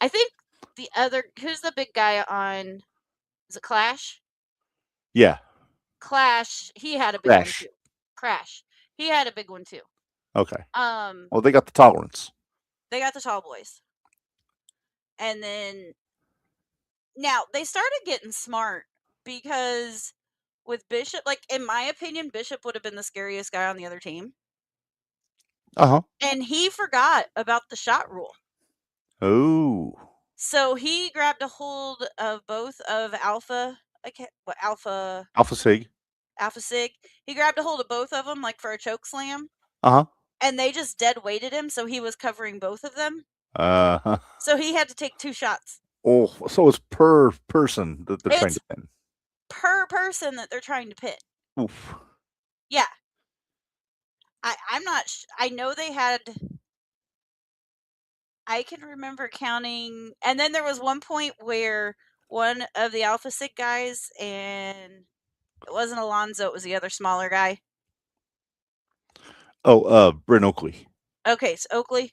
I think the other, who's the big guy on, is it Clash? Yeah. Clash, he had a big one too. Crash. He had a big one too. Okay. Well, they got the tolerance. They got the tall boys. And then now they started getting smart because with Bishop, like in my opinion, Bishop would have been the scariest guy on the other team. Uh-huh. And he forgot about the shot rule. Oh. So he grabbed a hold of both of Alpha Sig. Alpha Sig. He grabbed a hold of both of them like for a choke slam. Uh-huh. And they just dead weighted him, so he was covering both of them. Uh-huh. So he had to take 2 shots. Oh, so it's per person that they're trying to pin. Per person that they're trying to pin. Oof. Yeah. I'm not. I know they had. I can remember counting, and then there was one point where one of the Alpha Sig guys, and it wasn't Alonzo, it was the other smaller guy. Oh, Brent Oakley. Okay, so Oakley.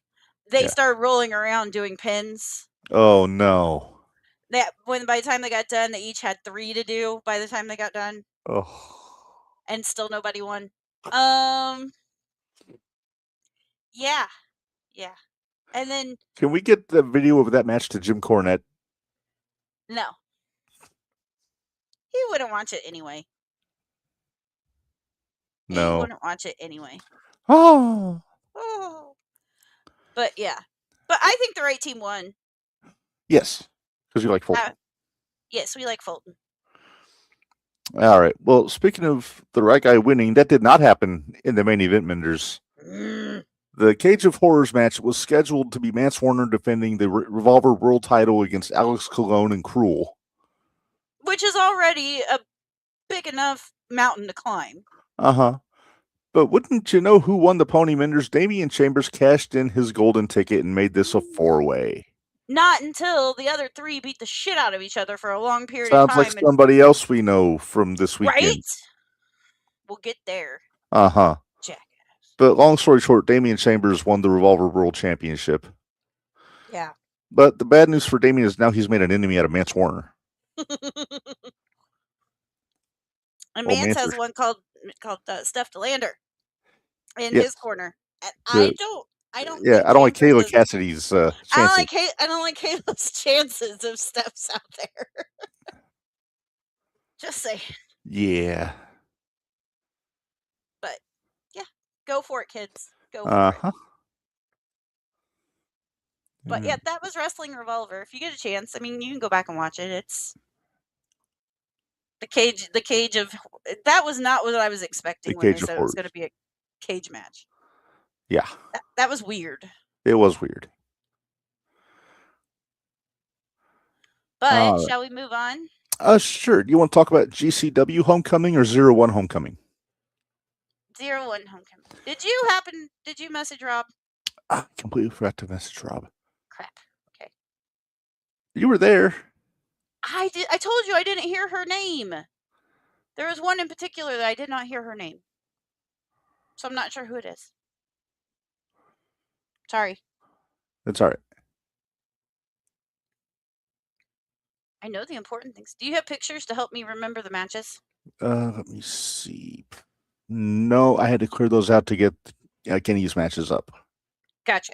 They started rolling around doing pins. Oh no. By the time they got done, they each had 3 to do by the time they got done. Oh. And still nobody won. Yeah. Yeah. And then can we get the video of that match to Jim Cornette? No. He wouldn't watch it anyway. No. He wouldn't watch it anyway. Oh. But yeah. But I think the right team won. Yes. Because you like Fulton. Yes, we like Fulton. All right. Well, speaking of the right guy winning, that did not happen in the main event, Minderz. The Cage of Horrors match was scheduled to be Mance Warner defending the Revolver World title against Alex Colon and Cruel. Which is already a big enough mountain to climb. Uh-huh. But wouldn't you know who won the Pony Minderz? Damian Chambers cashed in his golden ticket and made this a 4-way. Not until the other three beat the shit out of each other for a long period of Sounds time. like somebody else we know from this weekend. Right? We'll get there. Uh-huh. Jackass. But long story short, Damian Chambers won the Revolver World Championship. Yeah. But the bad news for Damian is now he's made an enemy out of Mance Warner. And Mance has one called Steph DeLander in his corner. And I don't I don't like Kayla Cassidy's chances. I don't like Kayla's chances of Steph's out there. Just saying. Yeah. But yeah, go for it, kids. Go for it. But yeah, that was Wrestling Revolver. If you get a chance, I mean, you can go back and watch it. It's the cage of that was not what I was expecting when they said it was going to be a cage match. Yeah. That was weird. It was weird. But shall we move on? Sure. Do you want to talk about GCW Homecoming or 01 Homecoming? 01 Homecoming. Did you message Rob? I completely forgot to message Rob. Crap. Okay. You were there. I did. I told you I didn't hear her name. There was one in particular that I did not hear her name. So I'm not sure who it is. Sorry. It's all right. I know the important things. Do you have pictures to help me remember the matches? Let me see. No, I had to clear those out to get Kenny's matches up. Gotcha.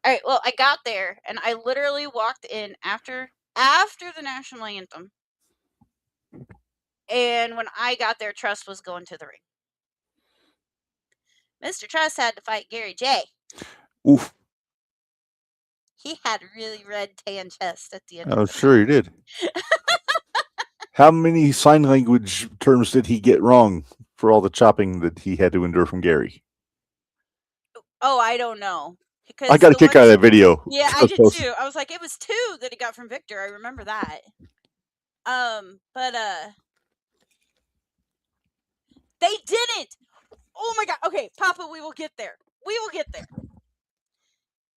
All right. Well, I got there and I literally walked in after the national anthem. And when I got there, Trust was going to the ring. Mr. Trust had to fight Gary J. Oof. He had a really red tan chest at the end. Oh, sure he did. How many sign language terms did he get wrong for all the chopping that he had to endure from Gary? Oh, I don't know. I got a kick out of that video. Yeah, I did too. I was like, it was 2 that he got from Victor. I remember that. But they didn't. Oh my God. Okay, Papa, we will get there. We will get there.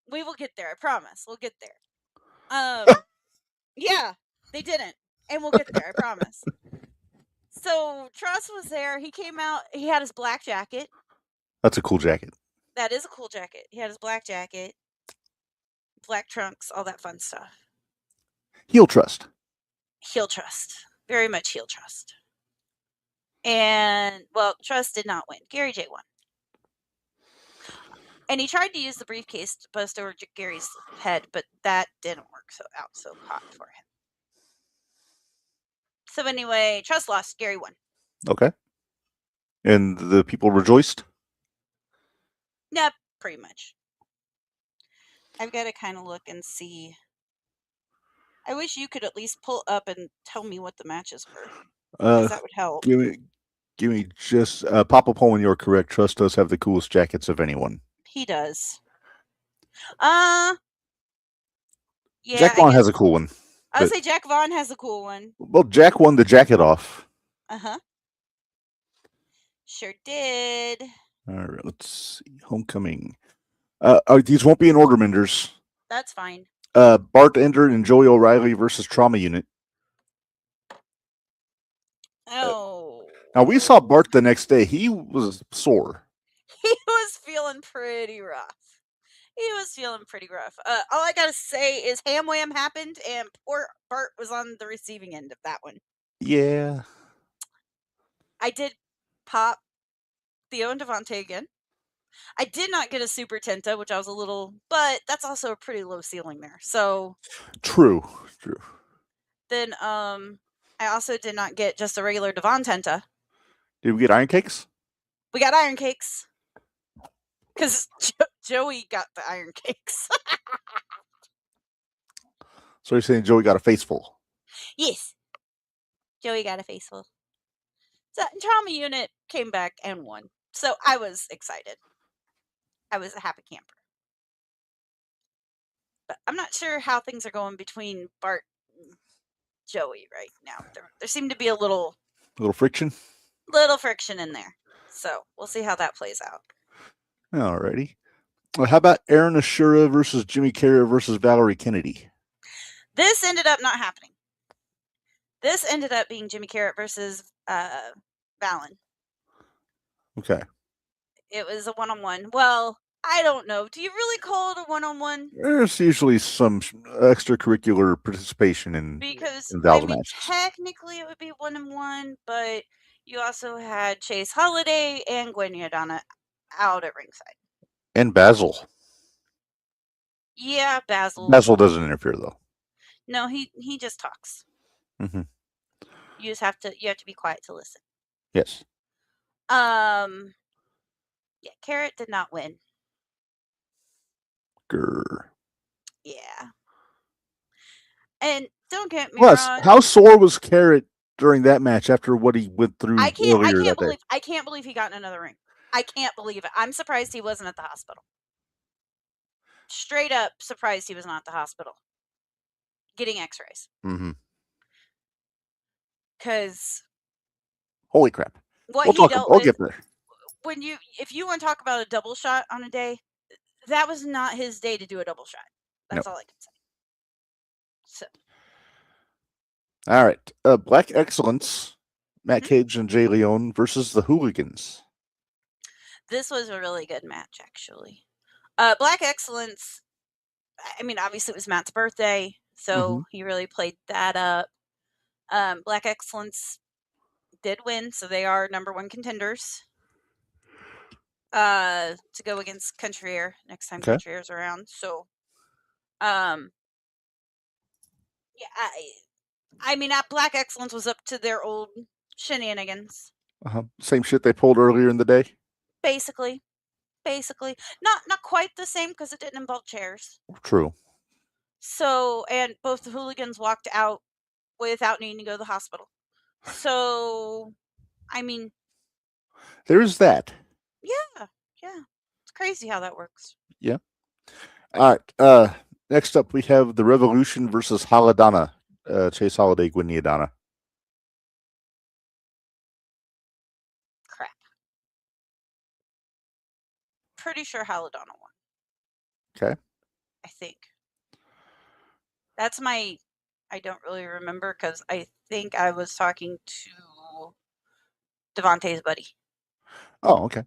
We will get there. I promise. We'll get there. Yeah, they didn't. And we'll get there. I promise. So Truss was there. He came out. He had his black jacket. That's a cool jacket. That is a cool jacket. He had his black jacket, black trunks, all that fun stuff. Heel Trust. Heel Trust. Very much heel Trust. And, well, Trust did not win. Gary J won. And he tried to use the briefcase to bust over Gary's head, but that didn't work out so hot for him. So anyway, Trust lost. Gary won. Okay. And the people rejoiced? Yeah, pretty much. I've got to kind of look and see. I wish you could at least pull up and tell me what the matches were. Because that would help. Give me just Papa Pullman, you're correct. Trust does have the coolest jackets of anyone. He does. Yeah. Jack Vaughn has a cool one. I would say Jack Vaughn has a cool one. Well, Jack won the jacket off. Uh-huh. Sure did. All right, let's see. Homecoming. These won't be in order, Minderz. That's fine. Bart Ender and Joey O'Reilly versus Trauma Unit. Oh. Now, we saw Bart the next day. He was sore. He was feeling pretty rough. All I gotta say is Ham Wham happened, and poor Bart was on the receiving end of that one. Yeah. I did pop Theo and Devontae again. I did not get a Super Tenta, which I was a little, but that's also a pretty low ceiling there. So True. then I also did not get just a regular Devon Tenta. Did we get Iron Cakes? We got Iron Cakes. Because Joey got the Iron Cakes. So you're saying Joey got a face full? Yes. Joey got a face full. So Trauma Unit came back and won. So I was excited. I was a happy camper. But I'm not sure how things are going between Bart Joey right now. There seemed to be a little friction. friction in there. So we'll see how that plays out. Alrighty. Well, how about Aaron Ashura versus Jimmy Carrot versus Valerie Kennedy? This ended up not happening. This ended up being Jimmy Carrot versus Valen. Okay. It was a one-on-one. Well, I don't know. Do you really call it a one-on-one? There's usually some extracurricular participation in Val's matches. Technically it would be one-on-one, but you also had Chase Holiday and Gwen Yadana out at ringside. And Basil. Yeah, Basil. Basil doesn't interfere though. No, he just talks. Mm-hmm. You have to be quiet to listen. Yes. Yeah, Carrot did not win. Grr. Yeah. And don't get me wrong. How sore was Carrot during that match after what he went through earlier that day? I can't believe he got in another ring. I can't believe it. I'm surprised he wasn't at the hospital. Straight up surprised he was not at the hospital getting x-rays. Mm-hmm. Because holy crap. What he dealt we'll with, get there. If you want to talk about a double shot on a day, that was not his day to do a double shot. That's all I can say. So. All right. Black Excellence, Matt Cage and Jay Leone versus the Hooligans. This was a really good match, actually. Black Excellence, I mean, obviously it was Matt's birthday, so he really played that up. Black Excellence did win, so they are number one contenders to go against Country Air next time Country Air's around. So, yeah, I mean, Black Excellence was up to their old shenanigans. Same shit they pulled earlier in the day. Basically, not quite the same because it didn't involve chairs. True. So, and both the Hooligans walked out without needing to go to the hospital. So, I mean, there's that. Yeah. It's crazy how that works. Yeah. All right. Next up, we have the Revolution versus Haladana. Chase Holiday, Gwen Yadana. Crap. Pretty sure Haladana won. Okay. I think. That's I don't really remember because I think I was talking to Devontae's buddy. Oh, okay.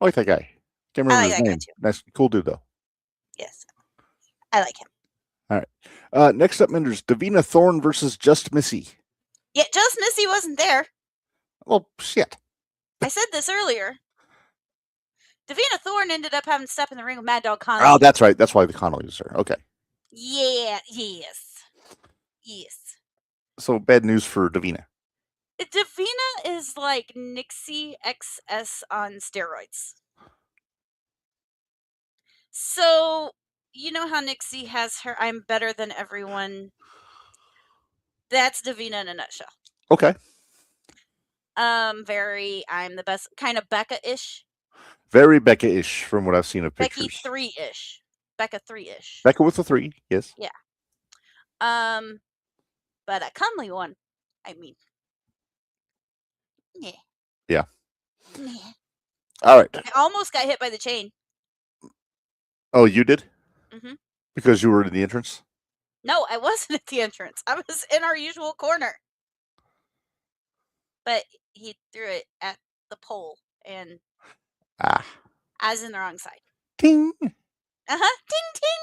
I like that guy. Can't remember his name. Guy too. Nice, cool dude though. Yes, I like him. All right. Next up, Minderz, Davina Thorne versus Just Missy. Yeah, Just Missy wasn't there. Well, shit. I said this earlier. Davina Thorne ended up having to step in the ring with Mad Dog Connolly. Oh, that's right. That's why the Connolly was there. Okay. Yeah. Yes. So bad news for Davina. Davina is like Nixie XS on steroids. So, you know how Nixie has her I'm better than everyone? That's Davina in a nutshell. Okay. Very I'm the best, kind of Becca-ish. Very Becca-ish from what I've seen of pictures. Becky 3-ish. Becca 3-ish. Becca with a 3, yes. Yeah. But a Conley one, I mean. Yeah. All right. I almost got hit by the chain. Oh, you did? Mm-hmm. Because you were in the entrance? No, I wasn't at the entrance. I was in our usual corner. But he threw it at the pole, and I was in the wrong side. Ting! Ting, ting!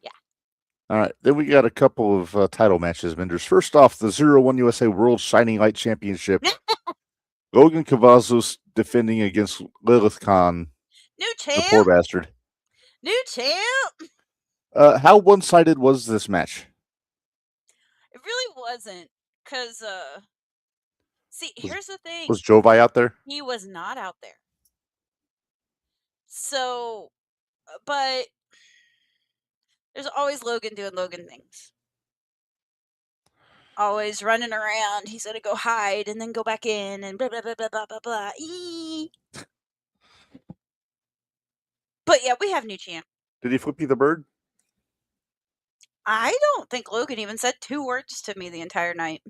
Yeah. All right. Then we got a couple of title matches, Minderz. First off, the 01 USA World Shining Light Championship. Logan Cavazos defending against Lilith Khan. New champ. The poor bastard. New champ. How one-sided was this match? It really wasn't, because, see, here's the thing. Was Jovi out there? He was not out there. So, but there's always Logan doing Logan things. Always running around. He's going to go hide and then go back in and blah, blah, blah, blah, blah, blah, blah. But yeah, we have new champ. Did he flip you the bird? I don't think Logan even said 2 words to me the entire night.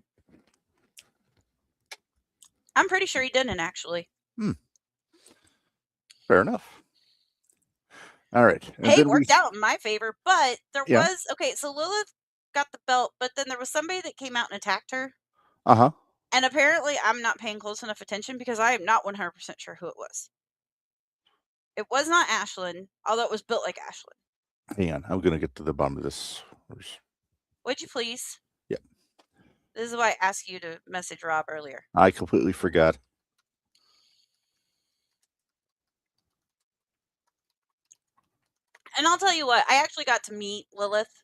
I'm pretty sure he didn't, actually. Fair enough. All right. And Hey, then it worked out in my favor, but there Yeah. was... Okay, so Lilith got the belt, but then there was somebody that came out and attacked her. Uh-huh. And apparently I'm not paying close enough attention because I am not 100% sure who it was. It was not Ashlyn, although it was built like Ashlyn. Hang on. I'm going to get to the bottom of this. Would you please? Yeah. This is why I asked you to message Rob earlier. I completely forgot. And I'll tell you what, I actually got to meet Lilith.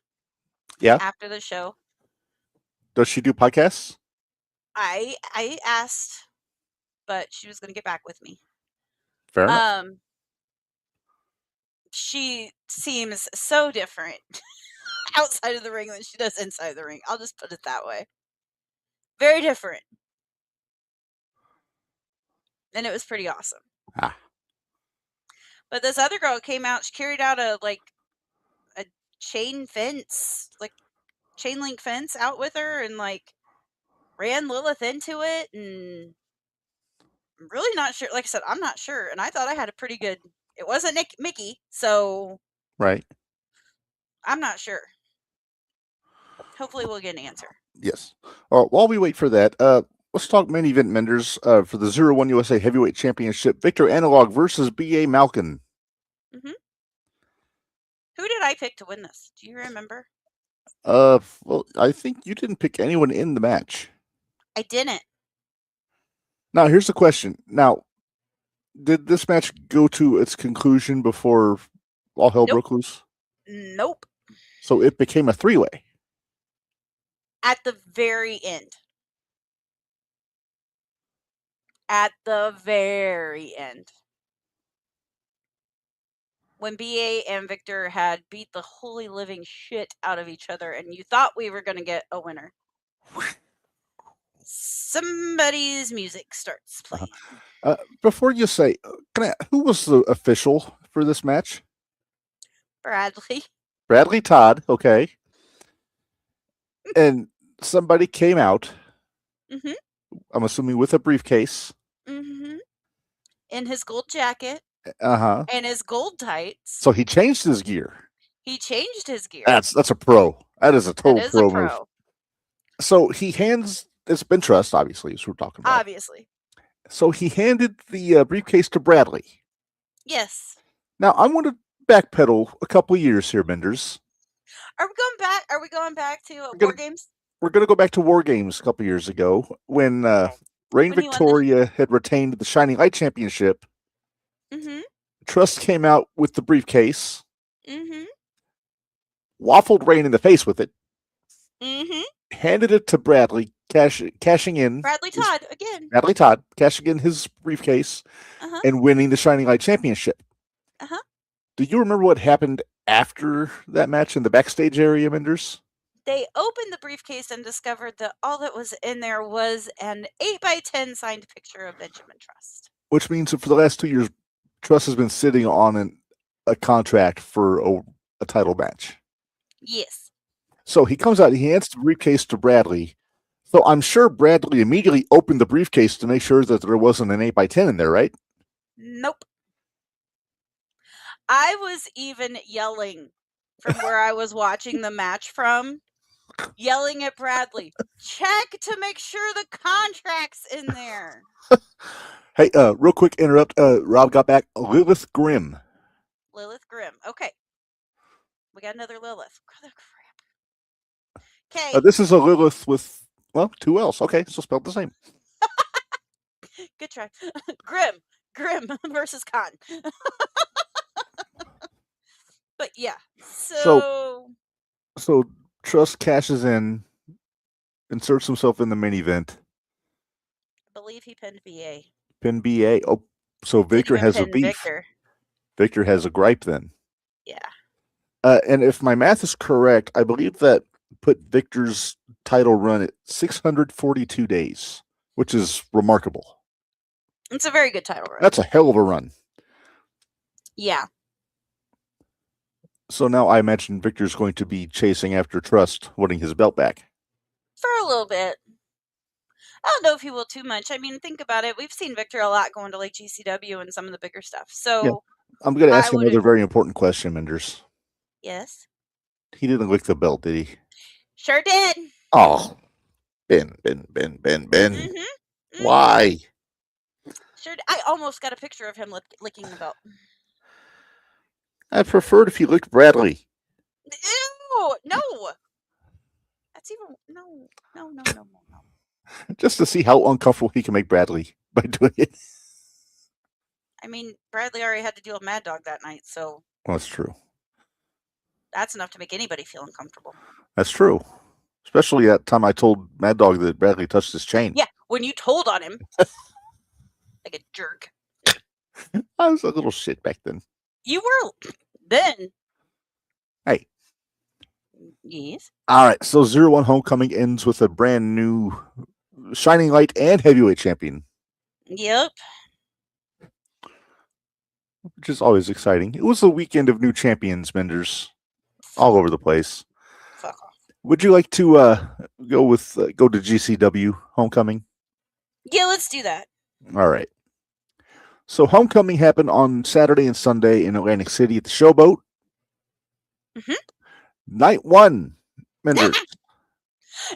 Yeah? After the show. Does she do podcasts? I asked, but she was going to get back with me. Fair enough. She seems so different outside of the ring than she does inside the ring. I'll just put it that way. Very different. And it was pretty awesome. Ah. But this other girl came out, she carried out a chain fence, like chain link fence out with her and ran Lilith into it, and I'm really not sure. Like I said, I'm not sure. And I thought I had a pretty good... It wasn't Mickey, so... Right. I'm not sure. Hopefully we'll get an answer. Yes. While we wait for that, let's talk main event Minderz for the 0-1 USA Heavyweight Championship. Victor Analog versus B.A. Malkin. Mm-hmm. Who did I pick to win this? Do you remember? Well, I think you didn't pick anyone in the match. I didn't. Now, here's the question. Now, did this match go to its conclusion before all hell broke loose? Nope. So it became a 3-way. At the very end. At the very end. When BA and Victor had beat the holy living shit out of each other and you thought we were going to get a winner. Somebody's music starts playing. Before you say, who was the official for this match? Bradley. Bradley Todd, okay. And somebody came out, Mm-hmm. I'm assuming with a briefcase. Mm-hmm. In his gold jacket. Uh-huh. And his gold tights. So he changed his gear. He changed his gear. That's a pro. That is a total pro move. Pro. So he hands... It's been trust, obviously, as we're talking about. Obviously. So he handed the briefcase to Bradley. Yes. Now, I'm going to backpedal a couple of years here, Minderz. Are we going back? Are we going back to War Games? We're going to go back to War Games a couple of years ago when Reign Victoria had retained the Shining Light Championship. Mm-hmm. Trust came out with the briefcase. Mm-hmm. Waffled Reign in the face with it. Mm-hmm. Handed it to Bradley, cashing in. Bradley Todd again. Bradley Todd cashing in his briefcase and winning the Shining Light Championship. Uh-huh. Do you remember what happened after that match in the backstage area, Minderz? They opened the briefcase and discovered that all that was in there was an 8x10 signed picture of Benjamin Trust. Which means that for the last 2 years, Trust has been sitting on a contract for a title match. Yes. So he comes out, he hands the briefcase to Bradley. So I'm sure Bradley immediately opened the briefcase to make sure that there wasn't an 8x10 in there, right? Nope. I was even yelling from where I was watching the match from, yelling at Bradley, check to make sure the contract's in there. Hey, real quick interrupt. Rob got back. Lilith Grimm. Lilith Grimm. Okay. We got another Lilith. Crap. Okay. This is a Lilith with, 2 L's. Okay, so spelled the same. Good try. Grimm versus Khan. But yeah, so Trust cashes in, inserts himself in the main event. I believe he pinned BA. Pin BA. Oh, so Victor has a beef. Victor has a gripe then. Yeah. And if my math is correct, I believe that put Victor's title run at 642 days, which is remarkable. It's a very good title run. That's a hell of a run. Yeah. So now I imagine Victor's going to be chasing after Trust, wanting his belt back. For a little bit. I don't know if he will too much. I mean, think about it. We've seen Victor a lot going to like GCW and some of the bigger stuff. So I'm going to ask I another wouldn't- very important question, Minderz. yes, He didn't lick the belt, did he? sure did. Oh, Ben. Mhm. Why? Sure. I almost got a picture of him licking the belt. I preferred if he licked Bradley. Ew! No. That's even no. Just to see how uncomfortable he can make Bradley by doing it. I mean, Bradley already had to deal with Mad Dog that night, so Well, that's true. that's enough to make anybody feel uncomfortable. That's true. Especially that time I told Mad Dog that Bradley touched his chain. Yeah, when you told on him like a jerk. I was a little shit back then. You were then. Hey. Yes. All right, so 0-1 Homecoming ends with a brand new Shining Light and Heavyweight Champion. Yep. Which is always exciting. It was a weekend of new champions, Minderz, all over the place. Fuck off. Would you like to go to GCW Homecoming? Yeah, let's do that. All right. So Homecoming happened on Saturday and Sunday in Atlantic City at the Showboat. Mhm. Night 1, Minderz.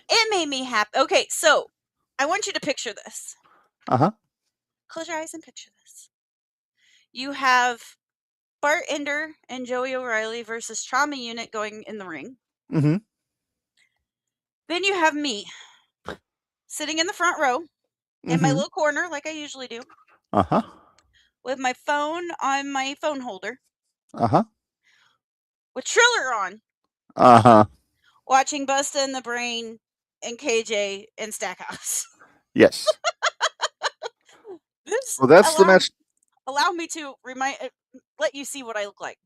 It made me happy. Okay, so I want you to picture this. Uh-huh. Close your eyes and picture this. You have Bart Ender and Joey O'Reilly versus Trauma Unit going in the ring. Mm-hmm. Then you have me sitting in the front row in my little corner, like I usually do, Uh-huh. with my phone on my phone holder, Uh-huh. with Triller on, Uh-huh. watching Busta and the Brain and KJ and Stackhouse. Yes. This Well, that's the match. Allow me to let you see what I look like.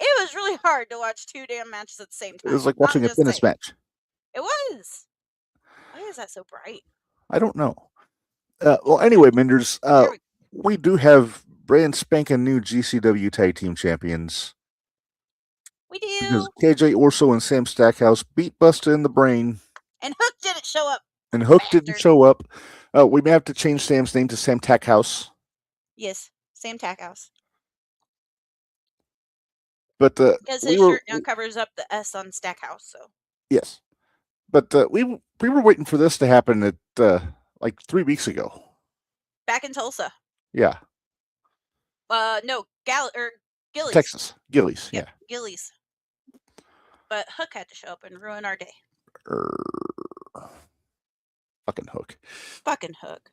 It was really hard to watch two damn matches at the same time. It was like watching a tennis match. It was. Why is that so bright? I don't know. Well, anyway, Minderz, we do have brand spanking new GCW Tag Team Champions. We do. Because KJ Orso and Sam Stackhouse beat Busta in the Brain. And Hook didn't show up. And Hook didn't show up. We may have to change Sam's name to Sam Tackhouse. Yes, Sam Tackhouse. But because his shirt now covers up the S on Stackhouse. So yes, but we were waiting for this to happen at like 3 weeks ago. Back in Tulsa. Yeah. No, Gillies. Texas, Gillies. Yep, yeah, Gillies. But Hook had to show up and ruin our day. Fucking Hook. Fucking Hook.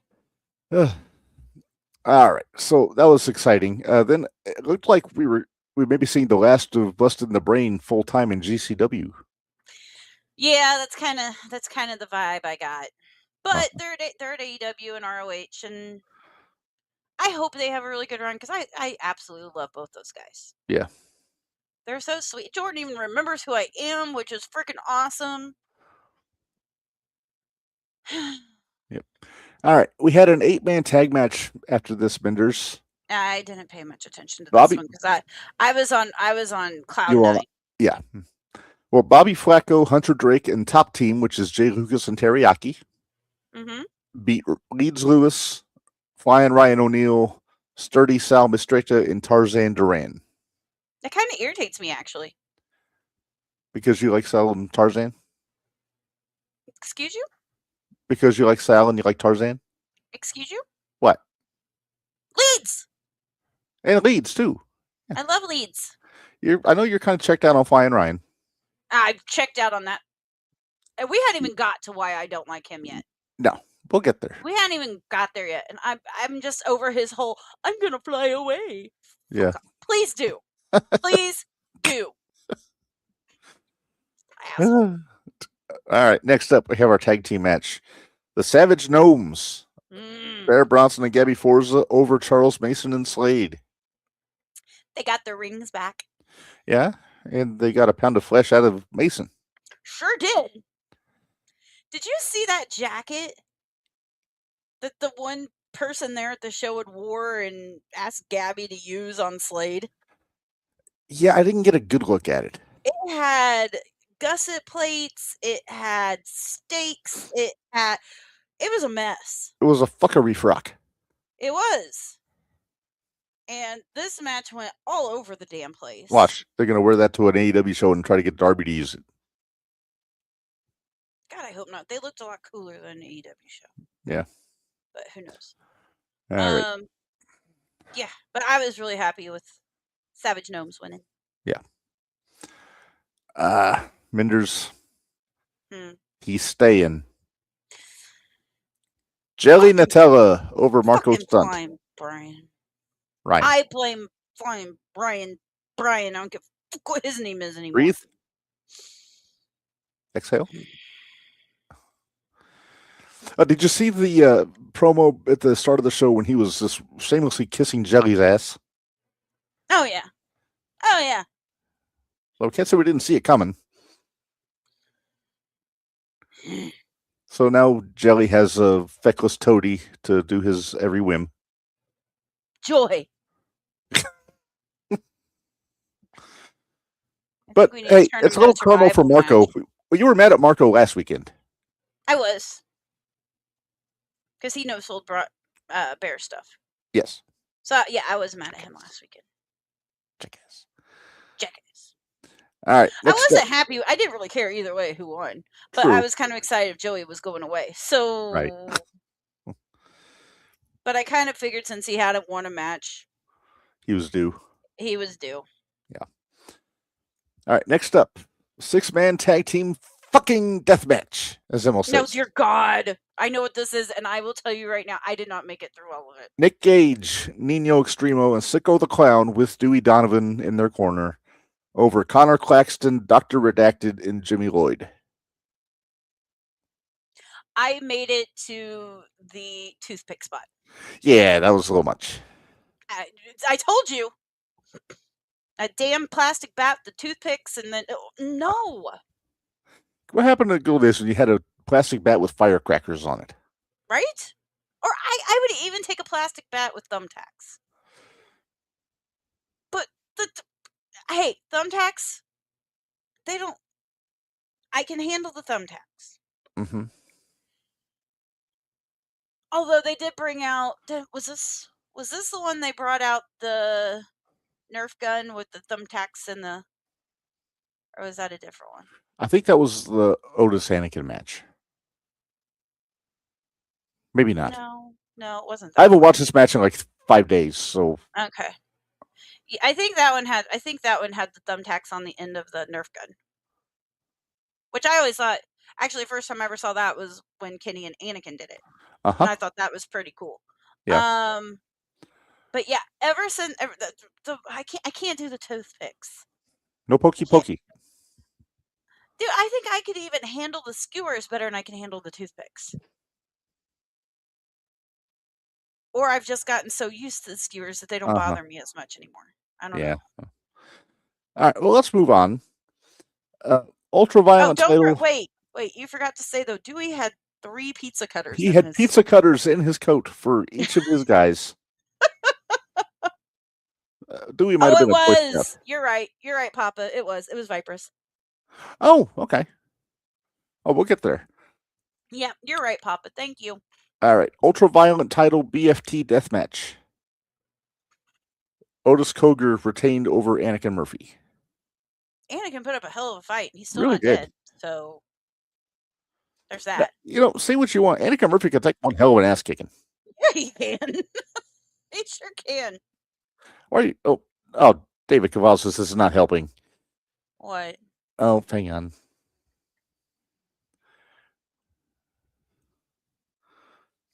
All right, so that was exciting. Then it looked like we may be seeing the last of Busted in the Brain full time in GCW. Yeah, that's kind of the vibe I got. But they're at AEW and ROH, and I hope they have a really good run because I absolutely love both those guys. Yeah, they're so sweet. Jordan even remembers who I am, which is freaking awesome. Yep. All right, we had an 8-man tag match after this, Minderz. I didn't pay much attention to this one because I was on cloud nine. Yeah. Well, Bobby Flacco, Hunter Drake, and Top Team, which is Jay Lucas and Teriyaki, beat Leeds Lewis, Flying Ryan O'Neal, Sturdy Sal Mistretta, and Tarzan Duran. That kind of irritates me, actually. Because you like Sal and Tarzan? Excuse you? Because you like Sal and you like Tarzan? Excuse you? What? Leeds! And Leeds, too. Yeah. I love Leeds. I know you're kind of checked out on Flying Ryan. I've checked out on that. And we hadn't even got to why I don't like him yet. No, we'll get there. We hadn't even got there yet. And I'm just over his whole, I'm going to fly away. Yeah. Please do. Please do. All right, next up, we have our tag team match. The Savage Gnomes. Bear Bronson and Gabby Forza over Charles Mason and Slade. They got their rings back. Yeah, and they got a pound of flesh out of Mason. Sure did. Did you see that jacket that the one person there at the show had wore and asked Gabby to use on Slade? Yeah, I didn't get a good look at it. It had gusset plates. It had steaks. It was a mess. It was a fuckery frock. It was. And this match went all over the damn place. Watch, they're gonna wear that to an AEW show and try to get Darby to use it. God, I hope not. They looked a lot cooler than an AEW show. Yeah. But who knows? All right. Yeah, but I was really happy with Savage Gnomes winning. Yeah. Minderz. Hmm. He's staying. Jelly Nutella over Marco Fucking Stunt. Flying Brian. Right. I blame Flying Brian. I don't give a fuck what his name is anymore. Breathe. Exhale. Did you see the promo at the start of the show when he was just shamelessly kissing Jelly's ass? Oh, yeah. Oh, yeah. Well, I can't say we didn't see it coming. So now Jelly has a feckless toady to do his every whim. Joy. But hey, it's a little promo for Marco. Well, you were mad at Marco last weekend. I was. Because he no-sold Bear stuff. Yes. So, yeah, I was mad at him last weekend. Jackass. All right. I wasn't happy. I didn't really care either way who won. But True. I was kind of excited if Joey was going away. So, right. But I kind of figured since he hadn't won a match, he was due. Yeah. All right. Next up, 6-man tag team fucking death match, as Emil says. No, dear God. I know what this is, and I will tell you right now, I did not make it through all of it. Nick Gage, Nino Extremo, and Sicko the Clown with Dewey Donovan in their corner over Connor Claxton, Dr. Redacted, and Jimmy Lloyd. I made it to the toothpick spot. Yeah, that was a little much. I told you. A damn plastic bat, the toothpicks, and then... no! What happened to go this when you had a plastic bat with firecrackers on it? Right? Or I would even take a plastic bat with thumbtacks. But, hey, thumbtacks, they don't... I can handle the thumbtacks. Mm-hmm. Although they did bring out... Was this the one they brought out the Nerf gun with the thumbtacks and the... Or was that a different one? I think that was the Otis Anakin match. Maybe not. No, it wasn't that. I haven't watched this match in like 5 days, so... Okay. Yeah, I think that one had the thumbtacks on the end of the Nerf gun. Which I always thought... Actually, the first time I ever saw that was when Kenny and Anakin did it. Uh-huh. And I thought that was pretty cool. Yeah. But yeah, ever since I can't do the toothpicks. No pokey. Dude, I think I could even handle the skewers better than I can handle the toothpicks. Or I've just gotten so used to the skewers that they don't bother me as much anymore. I don't know. All right, well, let's move on. Ultraviolent title. Wait, you forgot to say though, Dewey had 3 pizza cutters. He had pizza cutters in his coat for each of his guys. Dewey might have been a Boy Scout. You're right, Papa. It was Vipers. Oh, okay. Oh, we'll get there. Yeah, you're right, Papa. Thank you. All right, Ultraviolent title BFT deathmatch. Otis Koger retained over Anakin Murphy. Anakin put up a hell of a fight. He's still really not dead. So there's that. Now, say what you want. Anakin Murphy can take one hell of an ass kicking. Yeah, he can. He sure can. Why are you? Oh, David Cavazos, this is not helping. What? Oh, hang on.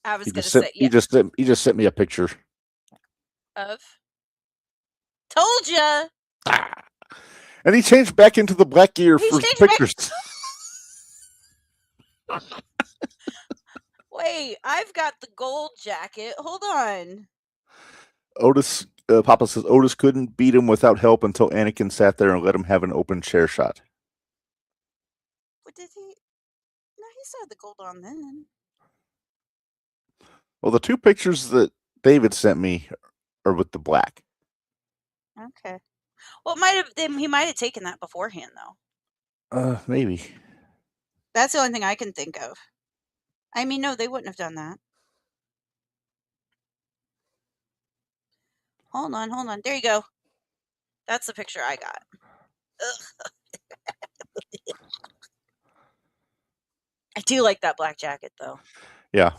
I was going to say, yeah. He just sent me a picture. Of? Told ya! And he changed back into the black gear for pictures. Wait, I've got the gold jacket. Hold on. Otis, Papa says Otis couldn't beat him without help until Anakin sat there and let him have an open chair shot. What did he? No, he still had the gold on then. Well, the two pictures that David sent me are with the black. Okay. Well, he might have taken that beforehand, though. Maybe. That's the only thing I can think of. I mean, no, they wouldn't have done that. Hold on. There you go. That's the picture I got. Ugh. I do like that black jacket, though. Yeah.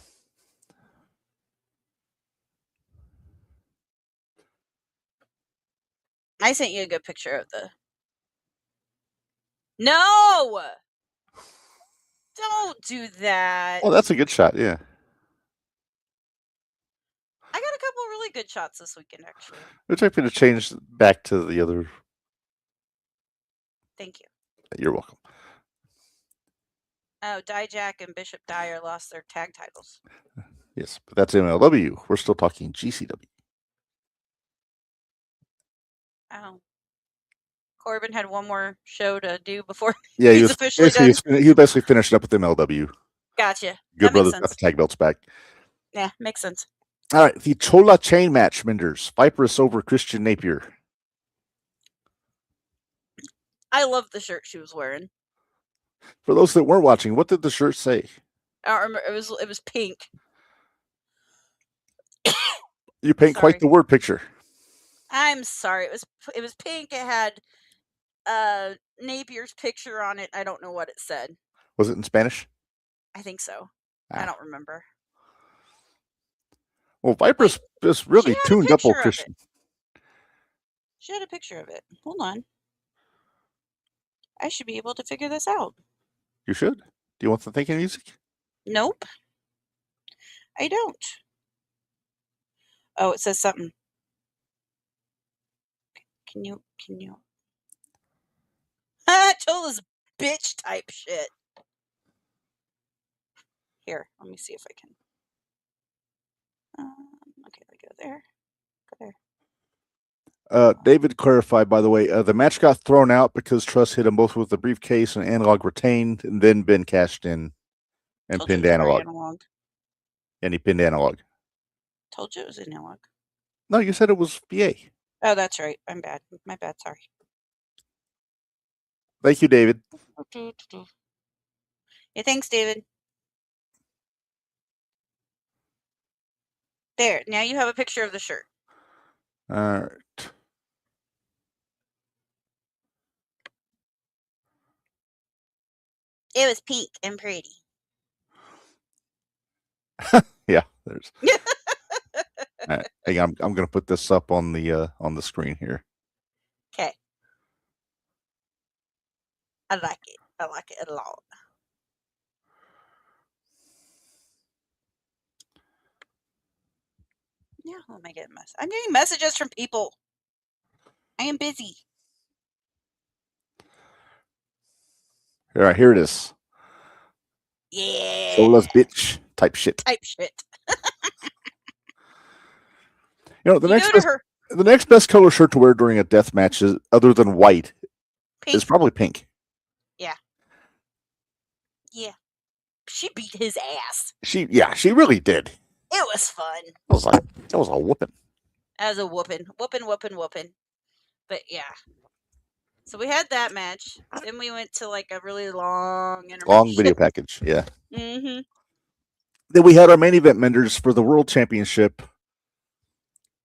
I sent you a good picture of the... No! Don't do that. Oh, that's a good shot, yeah. I got a couple of really good shots this weekend, actually. Would you like me to change back to the other? Thank you. You're welcome. Oh, Dijak and Bishop Dyer lost their tag titles. Yes, but that's MLW. We're still talking GCW. Oh. Corbin had one more show to do before Yeah, he's officially done. he basically finished up with MLW. Gotcha. Good That Brothers makes got the sense. tag belts back. Yeah, makes sense. All right, the Chola chain match, Minderz. Viperous over Christian Napier. I love the shirt she was wearing. For those that weren't watching, what did the shirt say? I don't remember. It was pink. You paint quite Sorry. the word picture. I'm sorry. It was pink. It had Napier's picture on it. I don't know what it said. Was it in Spanish? I think so. I don't remember. Well, Viperous just really had a tuned up picture old of Christian. She had a picture of it. Hold on. I should be able to figure this out. You should. Do you want the thinking music? Nope. I don't. Oh, it says something. Can you? Chola's bitch type shit. Here, let me see if I can. Okay, we go there. Go there. David clarified, by the way, the match got thrown out because Truss hit them both with the briefcase and Analog retained, and then Ben cashed in and Told you pinned it was very Analog. analog. And he pinned Analog. Told you it was analog. No, you said it was VA. Oh, that's right. I'm bad. My bad. Sorry. Thank you, David. Yeah, thanks, David. There. Now you have a picture of the shirt. All right. It was pink and pretty. Yeah, there's. All right. Hey, I'm going to put this up on the screen here. Okay. I like it. I like it a lot. Yeah, let me get a message. I'm getting messages from people. I am busy. All right, here it is. Yeah. Chola's bitch type shit. Type shit. You know, the You next go to best, her. the next best color shirt to wear during a death match is, other than white, Pink. is probably pink. Yeah. She beat his ass. She really did. It was fun. That was a whooping. That was a whooping. But yeah. So we had that match. Then we went to like a really long intermission. Long video package, yeah. Mm-hmm. Then we had our main event, Minderz, for the World Championship.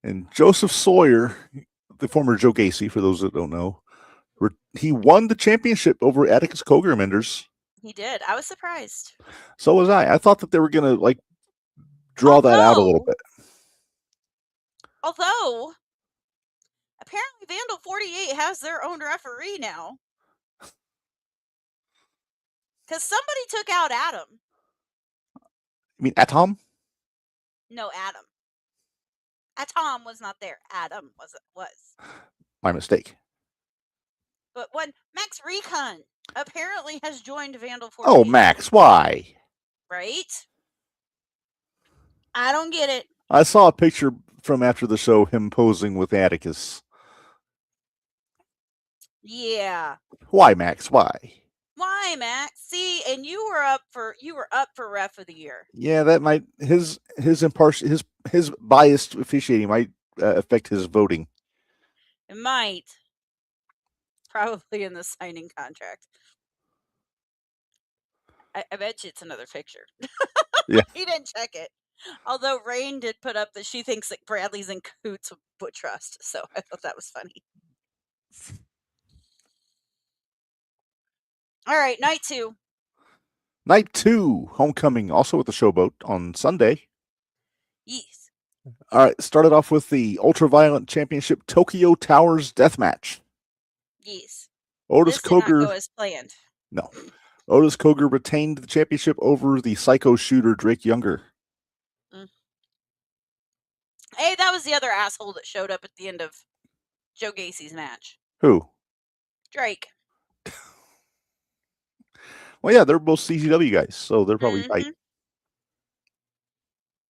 And Joseph Sawyer, the former Joe Gacy, for those that don't know, he won the championship over Atticus Cogar, Minderz. He did. I was surprised. So was I. I thought that they were going to draw that out a little bit. Although, apparently Vandal 48 has their own referee now. Because somebody took out Adam. You mean Atom? No, Adam. Atom was not there. Adam was. My mistake. But when Max Recon apparently has joined Vandal 48. Oh, Max, why? Right? I don't get it. I saw a picture from after the show, him posing with Atticus. Yeah. Why, Max? Why? Why, Max? See, and you were up for ref of the year. Yeah, that might his biased officiating might affect his voting. It might. Probably in the signing contract. I bet you it's another picture. Yeah. He didn't check it. Although Rain did put up that she thinks that Bradley's in cahoots with Butch Trust, so I thought that was funny. All right, night 2. Night 2, Homecoming, also with the Showboat on Sunday. Yes. All right, started off with the Ultraviolent Championship Tokyo Towers Deathmatch. Yes. Otis This did not Koger. go as planned. No. Otis Koger retained the championship over the Psycho Shooter Drake Younger. Hey, that was the other asshole that showed up at the end of Joe Gacy's match. Who? Drake. Well, yeah, they're both CZW guys, so they're probably tight.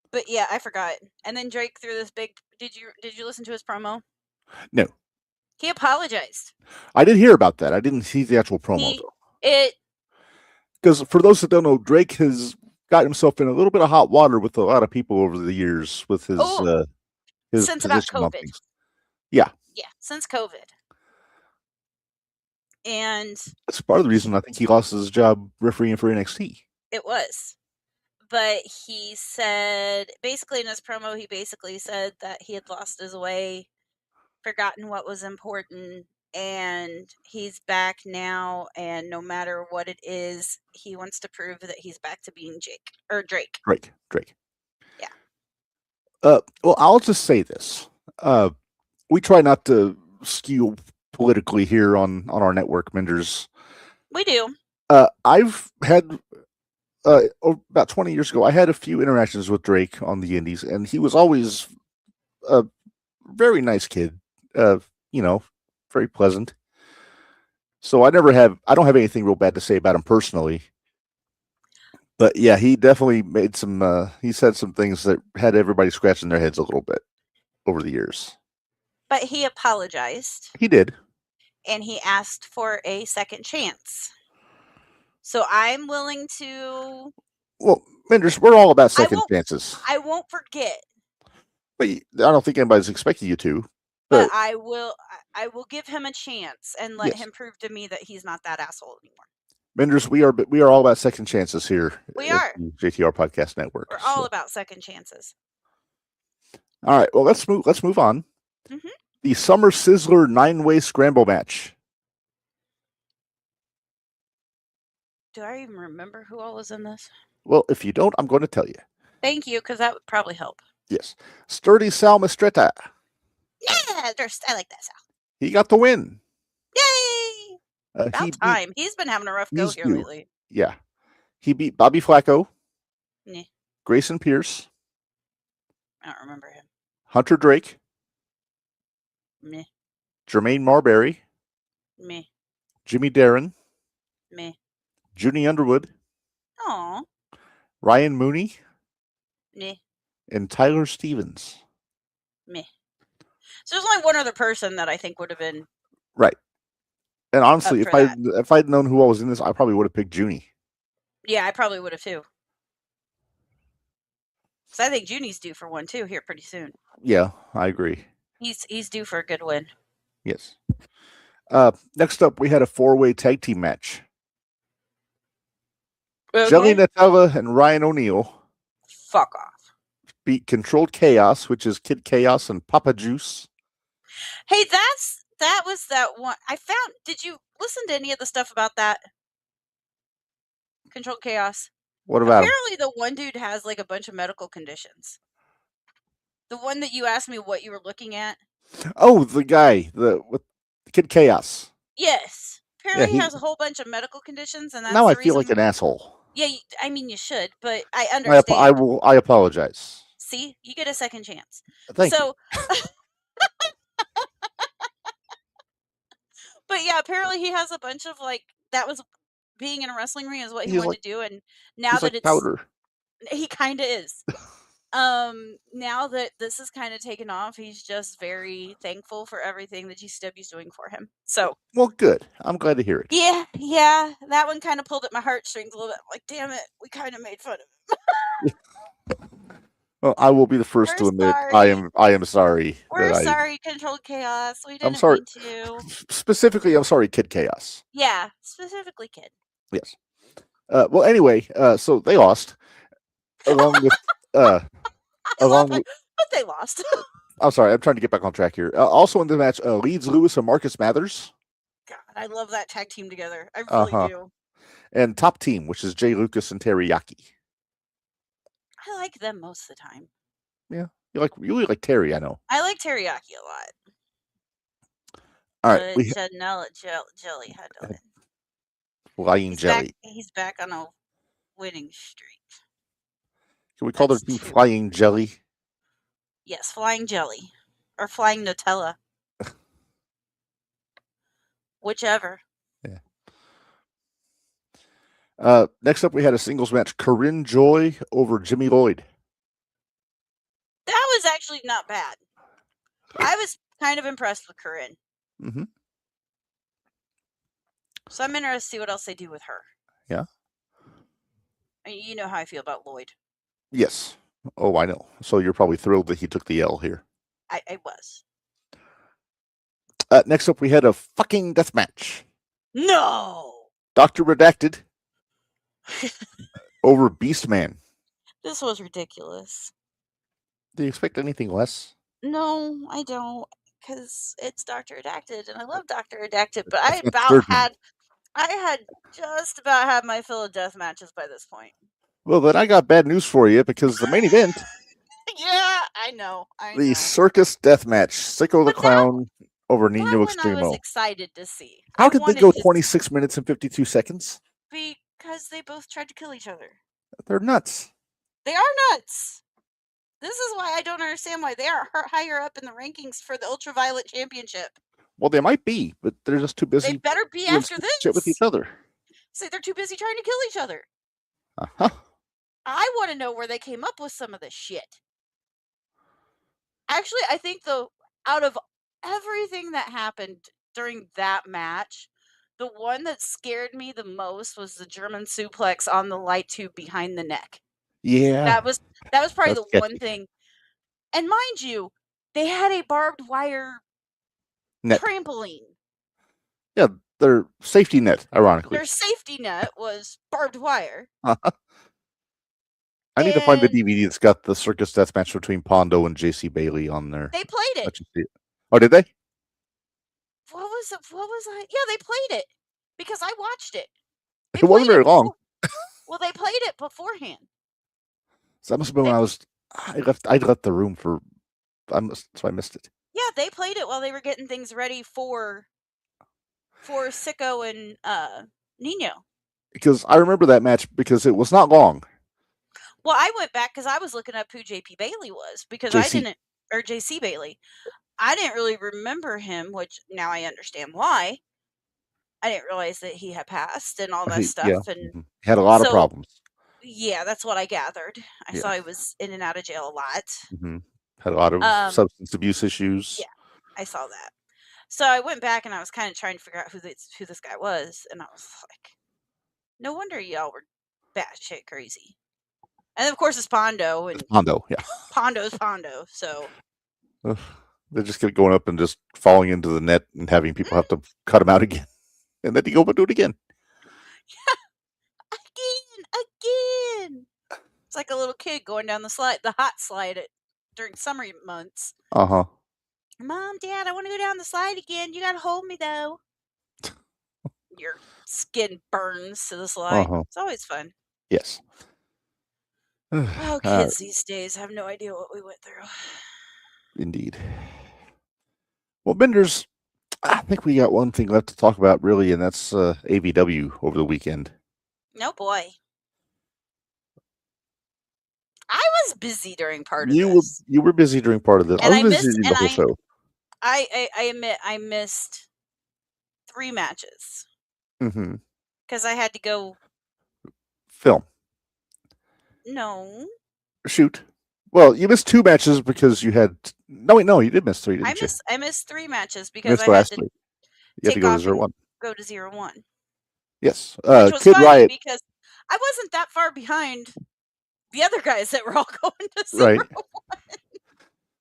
But yeah, I forgot. And then Drake threw this big. Did you listen to his promo? No. He apologized. I did hear about that. I didn't see the actual promo though. Because for those that don't know, Drake has got himself in a little bit of hot water with a lot of people over the years with his since about COVID. Yeah, since COVID. And that's part of the reason I think he lost his job refereeing for NXT. It was. But he said, basically in his promo, he basically said that he had lost his way, forgotten what was important, and he's back now, and no matter what it is, he wants to prove that he's back to being Drake. Drake. Yeah. Well, I'll just say this. We try not to skew politically here on our network, Minderz. We do. I've had about 20 years ago, I had a few interactions with Drake on the indies, and he was always a very nice kid, very pleasant. So I don't have anything real bad to say about him personally. But yeah, he definitely made he said some things that had everybody scratching their heads a little bit over the years. But he apologized. He did. And he asked for a second chance. So I'm willing to... Well, Minderz, we're all about second chances. I won't forget. But I don't think anybody's expecting you to. But I will give him a chance and let him prove to me that he's not that asshole anymore. Minderz, we are all about second chances here. We are. JTR Podcast Network. We're all about second chances. All right. Well, let's move on. Mm-hmm. The Summer Sizzler 9-way scramble match. Do I even remember who all was in this? Well, if you don't, I'm going to tell you. Thank you, because that would probably help. Yes. Sturdy Sal Mistretta. Yeah, I like that Sal. He got the win. Yay! About time. He's been having a rough go here lately. Yeah. He beat Bobby Flacco. Nah. Grayson Pierce. I don't remember him. Hunter Drake. Meh. Jermaine Marbury. Meh. Jimmy Darren. Meh. Junie Underwood. Aw. Ryan Mooney. Meh. And Tyler Stevens. Meh. So there's only one other person that I think would have been right. And honestly, if I'd known who all was in this, I probably would have picked Junie. Yeah, I probably would have too. Because I think Junie's due for one too here pretty soon. Yeah, I agree. He's due for a good win. Yes. Next up, we had a 4-way tag team match. Okay. Jelly Nutella and Ryan O'Neal. Fuck off. Beat Controlled Chaos, which is Kid Chaos and Papa Juice. Hey, that was that one. I found. Did you listen to any of the stuff about that? Controlled Chaos. What about? Apparently, the one dude has like a bunch of medical conditions. The one that you asked me what you were looking at. Oh, the guy, with Kid Chaos. Yes. Apparently, he has a whole bunch of medical conditions, and that's now the I feel like an asshole. Yeah, I mean you should, but I understand. I apologize. See, you get a second chance. Thank you. But yeah, apparently he has a bunch of that was being in a wrestling ring is what he wanted to do, and now that it's powder. He kind of is. Now that this is kind of taken off, he's just very thankful for everything that GCW's doing for him. So, Well, good. I'm glad to hear it. yeah, that one kind of pulled at my heartstrings a little bit. I'm like, damn it, we kind of made fun of him. Well, I will be the first to We're admit sorry. I am sorry We're that sorry, Controlled Chaos. We I'm didn't sorry. mean to. Specifically, I'm sorry, Kid Chaos. Yeah, specifically Kid. Yes. Well, anyway, so they lost, along with But they lost. I'm sorry, I'm trying to get back on track here. Also in the match, Leeds Lewis and Marcus Mathers. God, I love that tag team together. I really Uh-huh. do. And Top Team, which is Jay Lucas and Teriyaki. I like them most of the time. Yeah, you really like Terry, I know. I like Teriyaki a lot. All right, Janella Jelly had to win. Flying Jelly. He's back on a winning streak. Can we call their team Flying Jelly? Yes, Flying Jelly. Or Flying Nutella. Whichever. Yeah. Next up, we had a singles match. Corinne Joy over Jimmy Lloyd. That was actually not bad. I was kind of impressed with Corinne. Mm-hmm. So I'm interested to see what else they do with her. Yeah. You know how I feel about Lloyd. Yes. Oh, I know. So you're probably thrilled that he took the L here. I was. Next up, we had a fucking death match. No! Dr. Redacted over Beastman. This was ridiculous. Do you expect anything less? No, I don't. Because it's Dr. Redacted, and I love Dr. Redacted, but I had just about had my fill of death matches by this point. Well, then I got bad news for you, because the main event... Yeah, I know. The circus death match. Sicko the Clown over Nino Extremo. I was excited to see. How did they go 26 minutes and 52 seconds? Because they both tried to kill each other. They're nuts. They are nuts. This is why I don't understand why they are higher up in the rankings for the Ultraviolet Championship. Well, they might be, but they're just too busy. They better be after this. Shit with each other. So they're too busy trying to kill each other. Uh-huh. I want to know where they came up with some of this shit. Actually, I think out of everything that happened during that match, the one that scared me the most was the German suplex on the light tube behind the neck. Yeah. That was probably the one thing. And mind you, they had a barbed wire trampoline. Yeah, their safety net, ironically. Their safety net was barbed wire. I need to find the DVD that's got the circus death match between Pondo and JC Bailey on there. They played it. Oh, did they? What was I? Yeah, they played it because I watched it. It wasn't very long. Well, they played it beforehand. So that must have been when I left the room so I missed it. Yeah, they played it while they were getting things ready for Sicko and Nino. Because I remember that match because it was not long. Well, I went back because I was looking up who JP Bailey was because JC Bailey. I didn't really remember him, which now I understand why. I didn't realize that he had passed and all that stuff. Yeah. And he had a lot of problems. Yeah, that's what I gathered. I saw he was in and out of jail a lot. Mm-hmm. Had a lot of substance abuse issues. Yeah, I saw that. So I went back and I was kind of trying to figure out who this guy was, and I was like, no wonder y'all were batshit crazy. And of course, it's Pondo. And Pondo, yeah. Pondo's Pondo, so. They just kept going up and just falling into the net and having people have to cut him out again. And then he go and do it again. Yeah. Again. It's like a little kid going down the hot slide during summer months. Uh-huh. Mom, Dad, I want to go down the slide again. You got to hold me, though. Your skin burns to the slide. Uh-huh. It's always fun. Yes. Oh, kids these days have no idea what we went through. Indeed. Well, Minderz, I think we got one thing left to talk about, really, and that's AVW over the weekend. No, boy. I was busy during part of this. You were busy during part of this. And I was busy the whole show. I admit I missed 3 matches. Mm-hmm. Because I had to go... Film. No. Shoot. Well, you missed 2 matches because you had. No, wait, no, you did miss 3, didn't you? I missed 3 matches You because missed I the had last to 3. You had to take go to off and 0-1. go to 0-1. Yes. Which was Kid funny Riot. because I wasn't that far behind the other guys that were all going to 0-1. Right.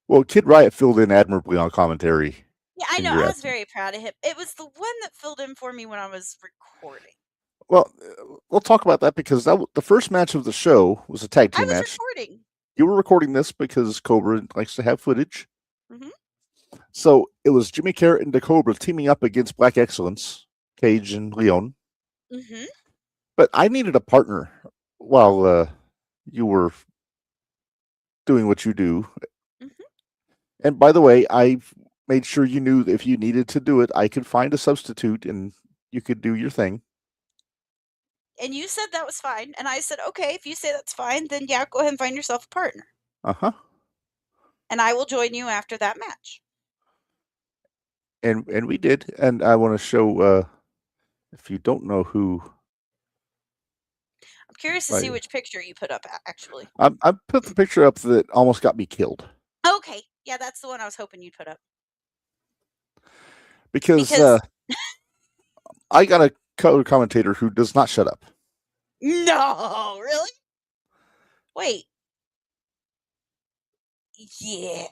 Well, Kid Riot filled in admirably on commentary. Yeah, I in know. your I was absence. very proud of him. It was the one that filled in for me when I was recording. Well, we'll talk about that because the first match of the show was a tag I team was match. recording. You were recording this because Cobra likes to have footage. Mhm. So it was Jimmy Carrot and the Cobra teaming up against Black Excellence, Cage and Leon. Mhm. But I needed a partner while you were doing what you do. Mhm. And by the way, I made sure you knew that if you needed to do it, I could find a substitute and you could do your thing. And you said that was fine, and I said, "Okay, if you say that's fine, then yeah, go ahead and find yourself a partner, Uh-huh. and I will join you after that match." And we did. And I want to show if you don't know who I'm curious to see which picture you put up actually. I put the picture up that almost got me killed. Okay. Yeah, that's the one I was hoping you'd put up. Because I got a commentator who does not shut up. No, really? Wait. Yeah.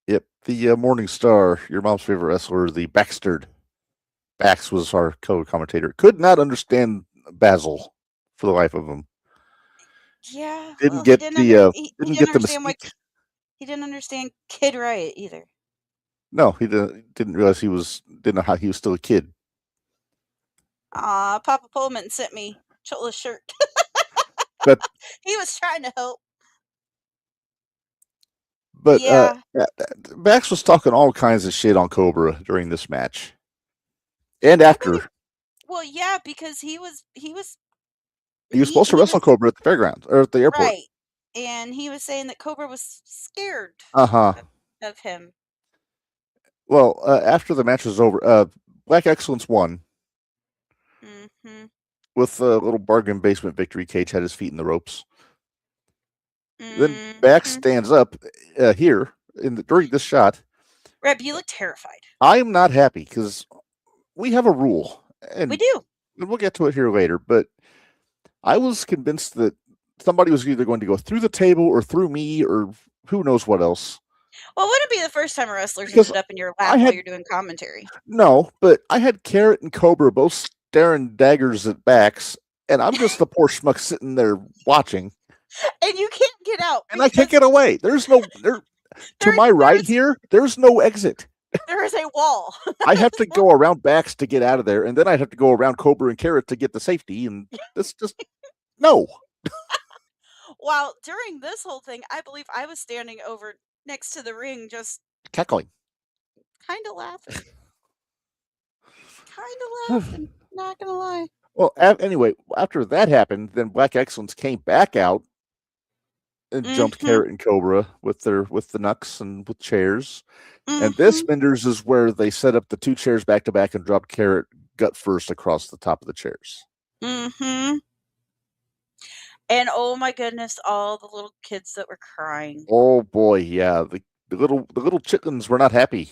Yep, the Morning Star, your mom's favorite wrestler, the Baxter. Bax was our co-commentator. Could not understand Basil for the life of him. Yeah. Didn't Well, get he the didn't understand why he didn't understand Kid Riot either. No, he didn't realize didn't know how he was still a kid. Papa Pullman sent me Chola's shirt. But he was trying to help. But yeah. Bax was talking all kinds of shit on Cobra during this match. And after. Well, yeah, because he was supposed to wrestle Cobra at the fairgrounds or at the airport. Right. And he was saying that Cobra was scared of him. Well, after the match was over, Black Excellence won. Mm-hmm. With a little bargain basement victory. Cage had his feet in the ropes. Mm-hmm. Then Bax stands up here during this shot. Reb, you look terrified. I'm not happy because we have a rule. And we do. And we'll get to it here later, but I was convinced that somebody was either going to go through the table or through me or who knows what else. Well, it wouldn't be the first time a wrestler's ended up in your lap while you're doing commentary. No, but I had Carrot and Cobra both staring daggers at Bax, and I'm just the poor schmuck sitting there watching. And you can't get out. And I can't get away. There's no... to my right here, there's no exit. There is a wall. I have to go around Bax to get out of there, and then I have to go around Cobra and Carrot to get the safety, and this just... No. While during this whole thing, I believe I was standing over next to the ring just... cackling. Kind of laughing. Not gonna lie. Well, anyway, after that happened, then Black Excellence came back out and jumped Carrot and Cobra with the knucks and with chairs. And this Minderz is where they set up the 2 chairs back to back and dropped Carrot gut first across the top of the chairs. Mm-hmm. And oh my goodness, all the little kids that were crying. Oh boy, yeah. The little chickens were not happy.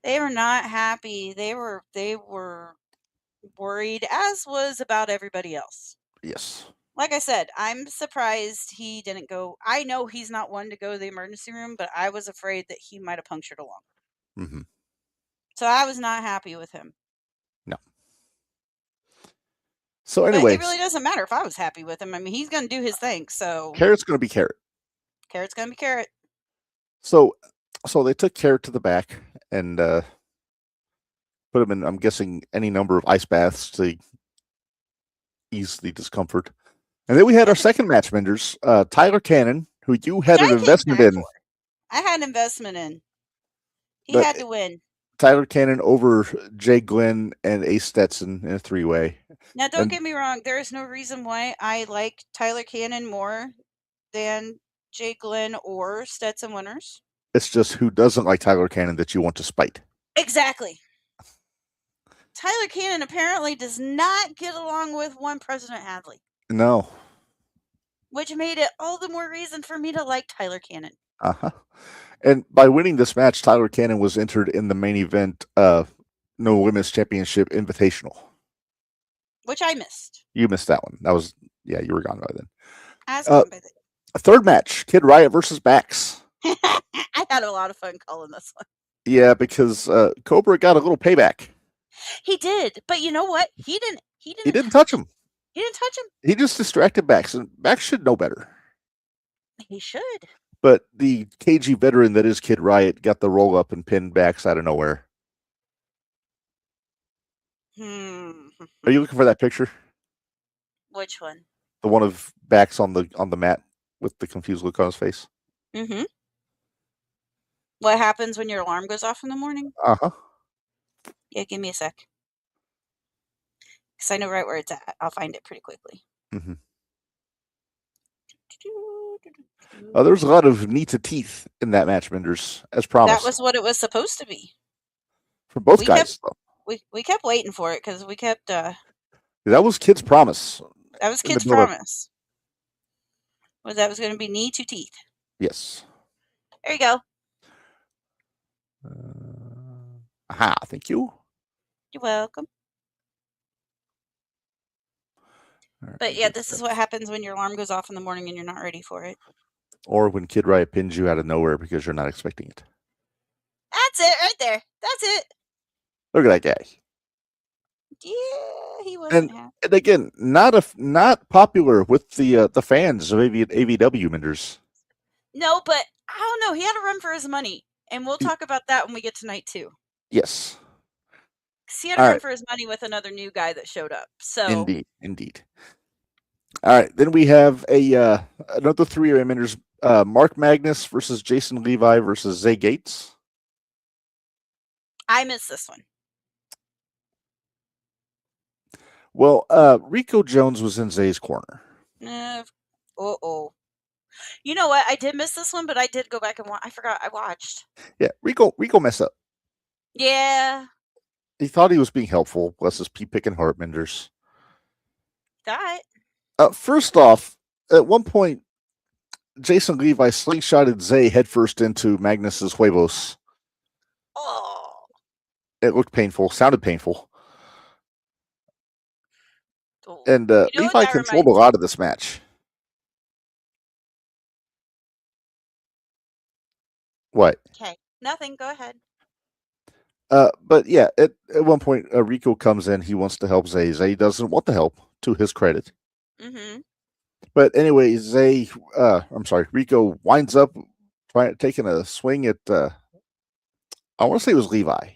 They were not happy. They were worried, as was about everybody else. Yes. Like I said, I'm surprised he didn't go. I know he's not one to go to the emergency room, but I was afraid that he might have punctured a lung. Mm-hmm. So I was not happy with him. No. So anyway, it really doesn't matter if I was happy with him. I mean, he's going to do his thing. So Carrot's going to be Carrot. Carrot's going to be Carrot. So they took Carrot to the back and put him in, I'm guessing, any number of ice baths to ease the discomfort. And then we had our second match, Minderz. Tyler Cannon, who you had an investment in. I had an investment in. He had to win. Tyler Cannon over Jay Glenn and Ace Stetson in a 3-way. Now, don't get me wrong. There is no reason why I like Tyler Cannon more than Jay Glenn or Stetson Winners. It's just who doesn't like Tyler Cannon that you want to spite. Exactly. Tyler Cannon apparently does not get along with one President Hadley. No. which made it all the more reason for me to like Tyler Cannon. Uh-huh. And by winning this match, Tyler Cannon was entered in the main event No Women's Championship Invitational. Which I missed. You missed that one. That was, yeah, you were gone by then. I was gone by then. A third match, Kid Riot versus Bax. I had a lot of fun calling this one. Yeah, because Cobra got a little payback. He did, but you know what? He didn't touch him. He didn't touch him. He just distracted Bax, and Bax should know better. He should. But the KG veteran that is Kid Riot got the roll up and pinned Bax out of nowhere. Are you looking for that picture? Which one? The one of Bax on the mat with the confused look on his face. Mm-hmm. What happens when your alarm goes off in the morning? Uh-huh. Yeah, give me a sec. Because I know right where it's at. I'll find it pretty quickly. Mm-hmm. There's a lot of knee to teeth in that match, Minderz, as promised. That was what it was supposed to be. For both guys, though. We kept waiting for it because we kept... that was Kid's promise. That was Kid's promise. That was going to be knee to teeth. Yes. There you go. Aha, thank you. You're welcome. Right, but yeah, this is what happens when your alarm goes off in the morning and you're not ready for it. Or when Kid Riot pins you out of nowhere because you're not expecting it. That's it right there. That's it. Look at that guy. Yeah, he wasn't happy. And again, not popular with the fans of AVW, Minderz. No, but I don't know. He had to run for his money, and we'll talk about that when we get to night 2. Yes. Because he had to run for his money with another new guy that showed up. So indeed. All right, then we have another 3-way Minderz. Mark Magnus versus Jason Levi versus Zay Gates. I missed this one. Well, Rico Jones was in Zay's corner. Uh-oh. You know what? I did miss this one, but I did go back and watch. I forgot I watched. Yeah, Rico messed up. Yeah. He thought he was being helpful. Bless his pea-picking heart, Minderz. That. First off, at one point, Jason Levi slingshotted Zay headfirst into Magnus's huevos. Oh. It looked painful, sounded painful. Oh. And Levi controlled a lot of this match. What? Okay. Nothing. Go ahead. But yeah, at one point, Rico comes in. He wants to help Zay. Zay doesn't want the help, to his credit. Mm-hmm. But anyway, Rico winds up taking a swing at, I want to say it was Levi.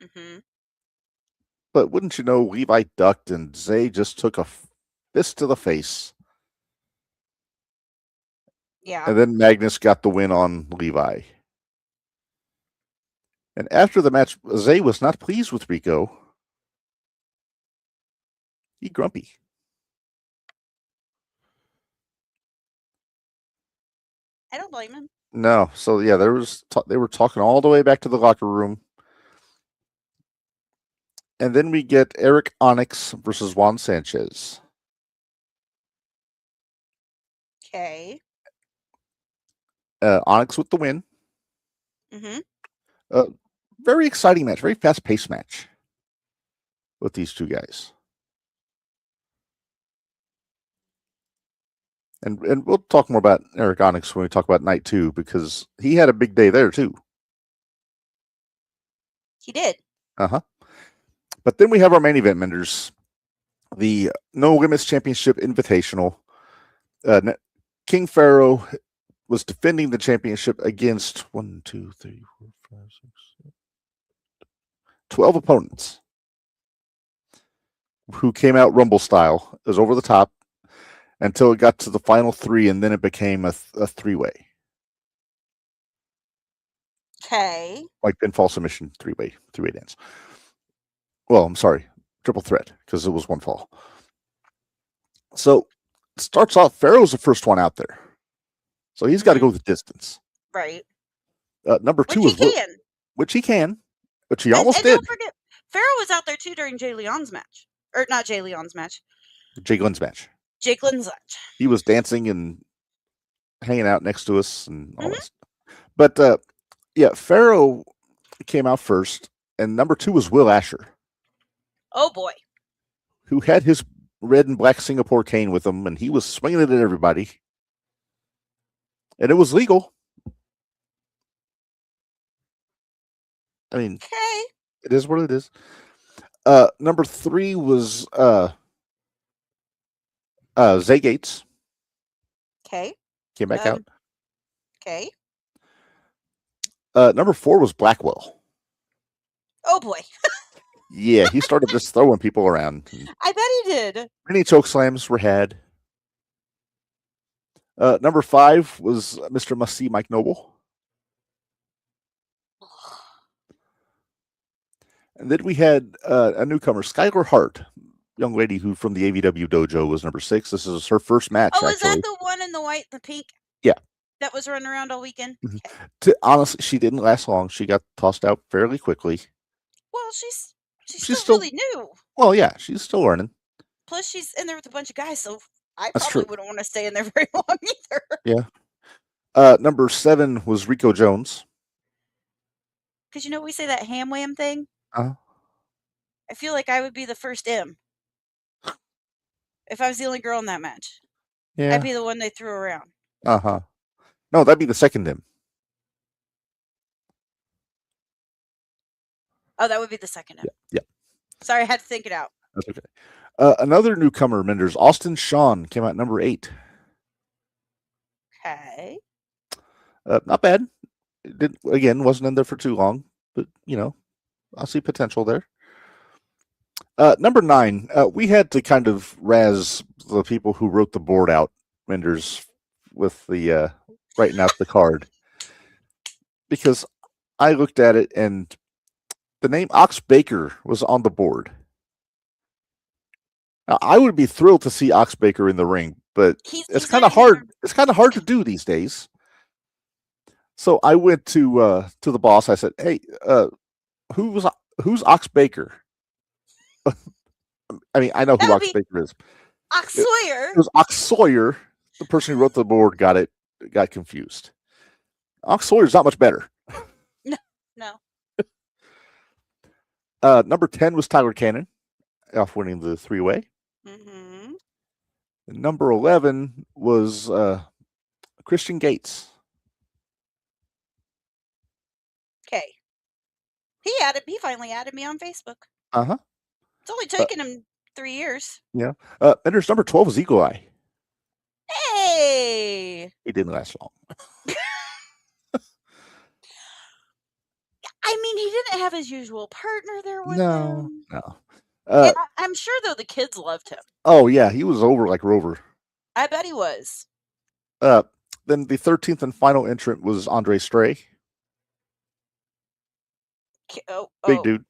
Mm-hmm. But wouldn't you know, Levi ducked and Zay just took a fist to the face. Yeah. And then Magnus got the win on Levi. And after the match, Zay was not pleased with Rico. He grumpy. I don't blame him. No. So, yeah, they were talking all the way back to the locker room. And then we get Eric Onyx versus Juan Sanchez. Okay. Onyx with the win. Mm-hmm. Very exciting match. Very fast-paced match with these two guys. And we'll talk more about Eric Onyx when we talk about night 2, because he had a big day there, too. He did. Uh-huh. But then we have our main event, Minderz. The No Women's Championship Invitational. King Pharaoh was defending the championship against 12 opponents who came out Rumble style. It was over the top until it got to the final 3, and then it became a 3-way. Okay. Like pinfall submission, 3-way dance. Well, I'm sorry, triple threat, because it was one fall. So it starts off, Pharaoh's the first one out there. So he's got to go the distance. Right. Number 2 is which he can, but he almost did. Don't forget, Pharaoh was out there too during Jay Leon's match. Or not Jay Leon's match. Jay Glenn's match. Jake Lynn's lunch. He was dancing and hanging out next to us and all that. But yeah, Pharaoh came out first, and number 2 was Will Asher. Oh boy. Who had his red and black Singapore cane with him, and he was swinging it at everybody. And it was legal. I mean, Okay. it is what it is. Number 3 was Zay Gates. Okay. Came back out. Okay. Number 4 was Blackwell. Oh boy. Yeah, he started just throwing people around. I bet he did. Many choke slams were had. Number 5 was Mr. Must See Mike Noble. And then we had a newcomer, Skylar Hart, young lady who from the AVW dojo was number 6. This is her first match. Oh, is actually. that the one in the white and the pink? Yeah. That was running around all weekend? Mm-hmm. Okay. Honestly, she didn't last long. She got tossed out fairly quickly. Well, she's still really new. Well, yeah, she's still learning. Plus, she's in there with a bunch of guys, so I That's probably true. wouldn't want to stay in there very long either. Yeah. Number 7 was Rico Jones. Because we say that ham wham thing? Uh-huh. I feel like I would be the first M. If I was the only girl in that match. Yeah. I'd be the one they threw around. Uh-huh. No, that'd be the second M. Oh, that would be the second M. Yeah. Sorry, I had to think it out. That's okay. Another newcomer, Minderz, Austin Shawn, came out number 8. Okay. Not bad. Wasn't in there for too long, but I see potential there. Number 9, we had to kind of razz the people who wrote the board out, Minderz, with the writing out the card, because I looked at it and the name Ox Baker was on the board. Now, I would be thrilled to see Ox Baker in the ring, but it's kind of hard. It's kind of hard to do these days. So I went to the boss. I said, "Hey, who's Ox Baker?" I mean, I know who Ox Baker is. Ox Sawyer. It was Ox Sawyer. The person who wrote the board got confused. Ox Sawyer's not much better. No. Number 10 was Tyler Cannon, off winning the 3-way. Mm-hmm. Number 11 was Christian Gates. Okay. He finally added me on Facebook. Uh-huh. It's only taken him 3 years. Yeah. And there's number 12 was Eagle Eye. Hey! He didn't last long. I mean, he didn't have his usual partner there with him. No. I'm sure, though, the kids loved him. Oh, yeah. He was over like Rover. I bet he was. Then the 13th and final entrant was Andre Stray. Big dude.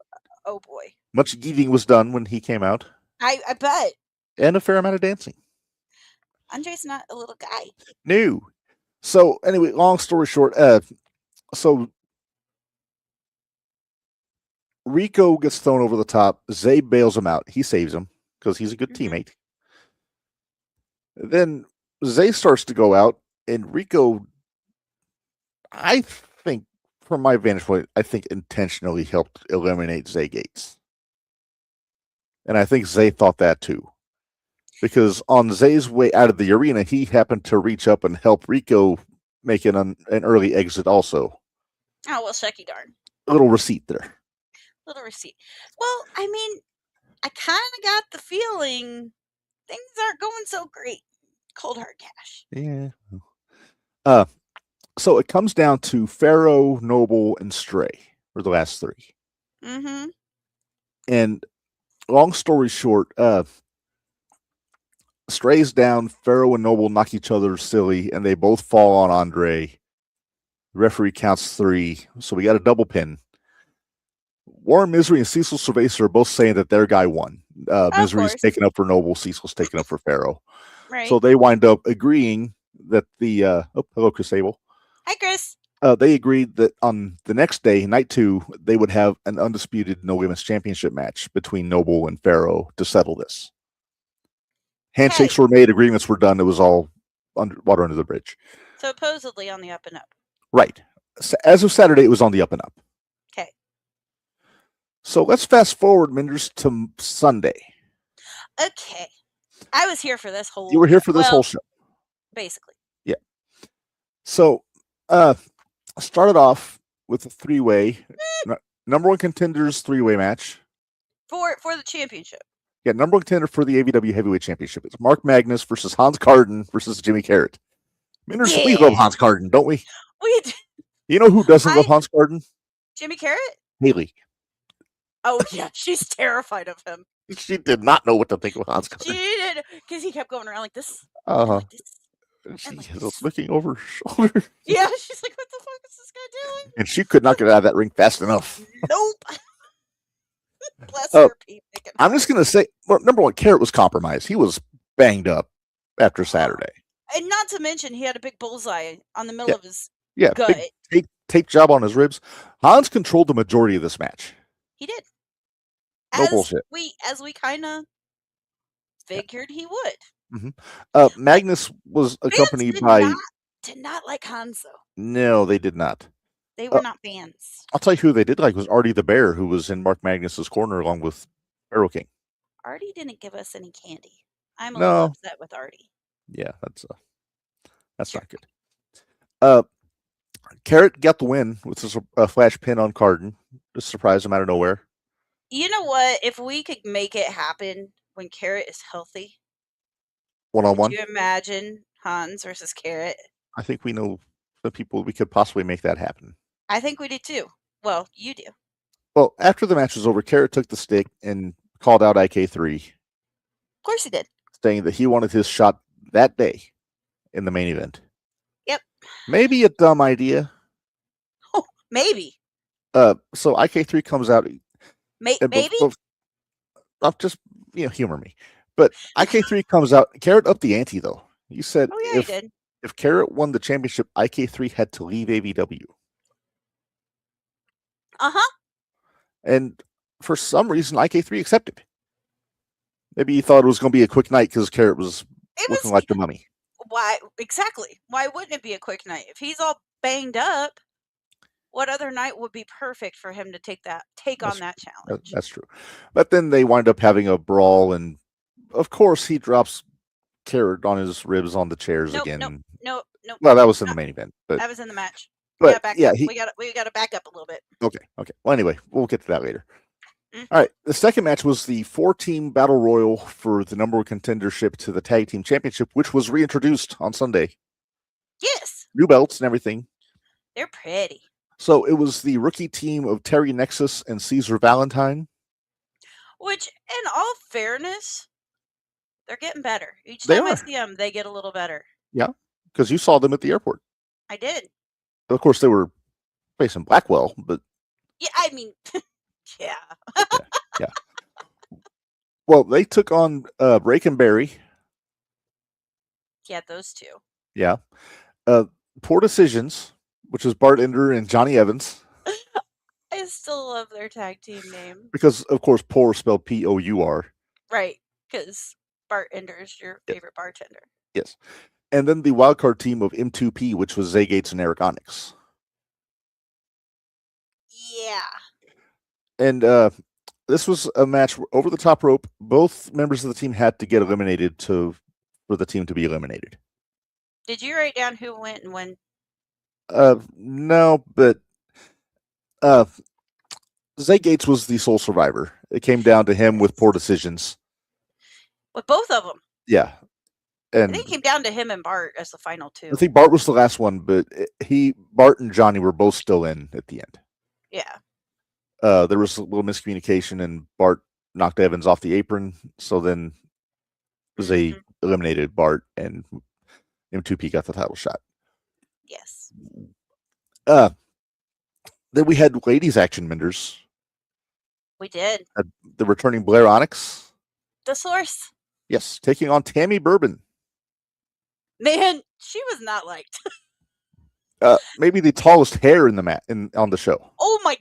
Oh, boy. Much eating was done when he came out. I bet. And a fair amount of dancing. Andre's not a little guy. No. So, anyway, long story short, so Rico gets thrown over the top. Zay bails him out. He saves him because he's a good teammate. Then Zay starts to go out, and Rico, I think, from my vantage point, intentionally helped eliminate Zay Gates. And I think Zay thought that too. Because on Zay's way out of the arena, he happened to reach up and help Rico make an early exit also. Oh, well, shucky darn. A little receipt there. Little receipt. Well, I mean, I kind of got the feeling things aren't going so great. Cold hard cash. Yeah. So it comes down to Pharaoh, Noble, and Stray for the last 3. Mm-hmm. And long story short, Stray's down, Pharaoh and Noble knock each other silly, and they both fall on Andre. The referee counts 3, so we got a double pin. Warren Misery and Cecil Cerveza are both saying that their guy won. Misery's taken up for Noble, Cecil's taken up for Pharaoh. Right. So they wind up agreeing that the hello, Chris Abel. Hi, Chris. They agreed that on the next day, night 2, they would have an undisputed No Limits Championship match between Noble and Pharaoh to settle this. Handshakes were made, agreements were done. It was all water under the bridge. Supposedly on the up and up. Right. So as of Saturday, it was on the up and up. Okay. So let's fast forward, Minders, to Sunday. Okay. I was here for this whole. You were here for this whole show. Basically. Yeah. So, started off with a 3-way, number one contenders 3-way match. For the championship. Yeah, number one contender for the AVW Heavyweight Championship. It's Mark Magnus versus Hans Carden versus Jimmy Carrot. Minders, we love Hans Carden, don't we? We do. You know who doesn't love Hans Carden? Jimmy Carrot? Haley. Oh, yeah. She's terrified of him. She did not know what to think of Hans Carden. She did, because he kept going around like this. Uh-huh. Like this. She was looking over her shoulder. Yeah, she's like, what the fuck is this guy doing? And she could not get out of that ring fast enough. Nope. Bless her, Pete. I'm just going to say, well, number one, Carrot was compromised. He was banged up after Saturday. And not to mention, he had a big bullseye on the middle of his gut. Big tape job on his ribs. Hans controlled the majority of this match. He did. No bullshit. As we kind of figured he would. Mm-hmm. Magnus was accompanied by... Did not like Hans, though. No, they did not. They were not fans. I'll tell you who they did like was Artie the Bear, who was in Mark Magnus's corner along with Arrow King. Artie didn't give us any candy. I'm a little upset with Artie. Yeah, that's not good. Carrot got the win with a flash pin on Carden. Just surprised him out of nowhere. You know what? If we could make it happen when Carrot is healthy, one-on-one, could you imagine Hans versus Carrot? I think we know the people we could possibly make that happen. I think we do too. Well, you do. Well, after the match was over, Carrot took the stick and called out IK3. Of course he did. Saying that he wanted his shot that day in the main event. Yep. Maybe a dumb idea. Oh, maybe. So IK3 comes out. Maybe? I'll just, humor me. But IK3 comes out. Carrot upped the ante, though. You said he did. If Carrot won the championship, IK3 had to leave AVW. Uh-huh. And for some reason, IK3 accepted. Maybe he thought it was going to be a quick night because Carrot was looking like the mummy. Why? Exactly. Why wouldn't it be a quick night? If he's all banged up, what other night would be perfect for him to take on that challenge? That's true. But then they wind up having a brawl, and of course he drops Carrot on his ribs on the chairs again. No. Well, that was in the main event. But that was in the match. But we got to back up a little bit. Okay. Well, anyway, we'll get to that later. Mm-hmm. All right. The second match was the 4-team battle royal for the number one contendership to the tag team championship, which was reintroduced on Sunday. Yes. New belts and everything. They're pretty. So it was the rookie team of Terry Nexus and Caesar Valentine. Which, in all fairness, they're getting better. Each time I see them, they get a little better. Yeah, because you saw them at the airport. I did. Of course, they were facing Blackwell, but... Yeah, I mean, yeah. Yeah. Well, they took on Rake and Barry. Yeah, those two. Yeah. Poor Decisions, which is Bart Ender and Johnny Evans. I still love their tag team name. Because, of course, poor spelled P-O-U-R. Right, because Bart Ender is your favorite bartender. Yes. And then the wildcard team of M2P, which was Zay Gates and Eric Onyx. Yeah. And this was a match over the top rope. Both members of the team had to get eliminated for the team to be eliminated. Did you write down who went and when? No, but Zay Gates was the sole survivor. It came down to him with poor decisions. With both of them? Yeah. And I think it came down to him and Bart as the final two. I think Bart was the last one, but Bart and Johnny were both still in at the end. Yeah. There was a little miscommunication, and Bart knocked Evans off the apron. So then Zay eliminated Bart, and M2P got the title shot. Yes. Then we had ladies action, Minders. We did. The returning Blair Onyx. The Source. Yes, taking on Tammy Bourbon. Man, she was not liked. Maybe the tallest hair in the on the show. Oh my!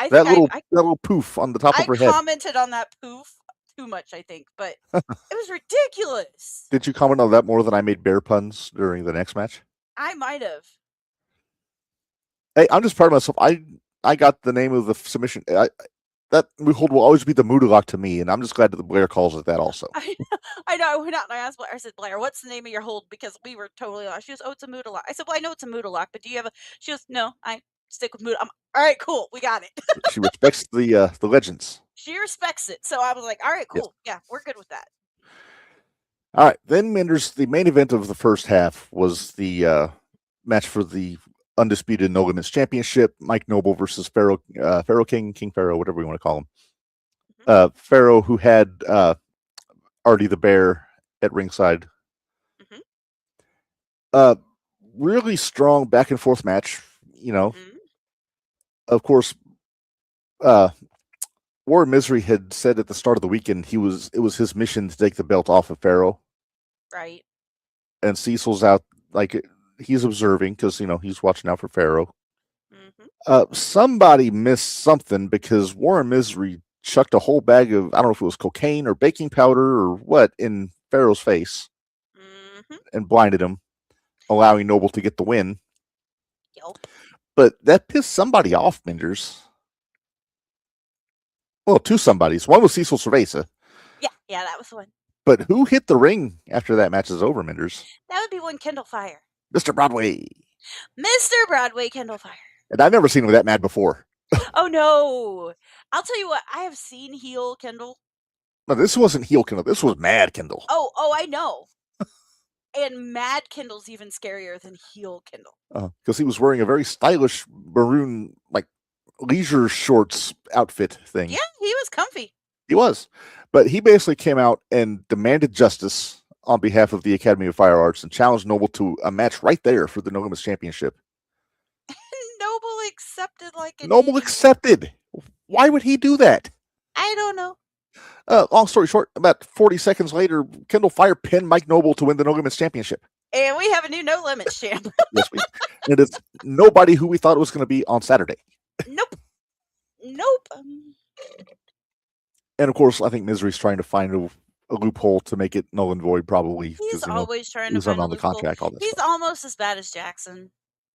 That little poof on the top of her head. I commented on that poof too much, I think, but it was ridiculous. Did you comment on that more than I made bear puns during the next match? I might have. Hey, I'm just proud of myself. I got the name of the submission. That hold will always be the Moodalock to me, and I'm just glad that Blair calls it that also. I know. I went out and I asked Blair. I said, Blair, what's the name of your hold? Because we were totally lost. She goes, oh, it's a Moodalock. I said, well, I know it's a Moodalock, but do you have a? She goes, no, I stick with Mood. I'm all right, cool, we got it. She respects the legends. She respects it, so I was like, all right, cool, yeah, we're good with that. All right, then Minderz. The main event of the first half was the match for the undisputed No Limits Championship. Mike Noble versus Pharaoh King Pharaoh, whatever you want to call him. Pharaoh, who had Artie the Bear at ringside. Really strong back and forth match. Of course, War Misery had said at the start of the weekend it was his mission to take the belt off of Pharaoh. Right. And Cecil's out, like, he's observing because he's watching out for Pharaoh. Somebody missed something because War Misery chucked a whole bag of, I don't know if it was cocaine or baking powder or what, in Pharaoh's face and blinded him, allowing Noble to get the win. Yep. But that pissed somebody off, Minderz. Well, two somebodies. One was Cecil Cerveza. Yeah, that was the one. But who hit the ring after that match is over, Minderz? That would be one Kendall Fire. Mr. Broadway. Mr. Broadway Kendall Fire. And I've never seen him that mad before. Oh, no. I'll tell you what, I have seen heel Kendall. No, this wasn't heel Kendall. This was mad Kendall. Oh, I know. And mad Kendall's even scarier than heel Kendall. Because he was wearing a very stylish maroon, like, leisure shorts outfit thing. Yeah, he was comfy. He was. But he basically came out and demanded justice on behalf of the Academy of Fire Arts and challenged Noble to a match right there for the No Limits Championship. Noble accepted like an Noble idiot. accepted. Why would he do that? I don't know. Long story short, about 40 seconds later, Kendall Fire pinned Mike Noble to win the No Limits Championship. And we have a new No Limits champ. Yes, and it's nobody who we thought it was going to be on Saturday. Nope. And of course, I think Misery's trying to find a loophole to make it null and void, probably. He's always trying to he's find a on the loophole. contract. All this. He's stuff. almost as bad as Jackson.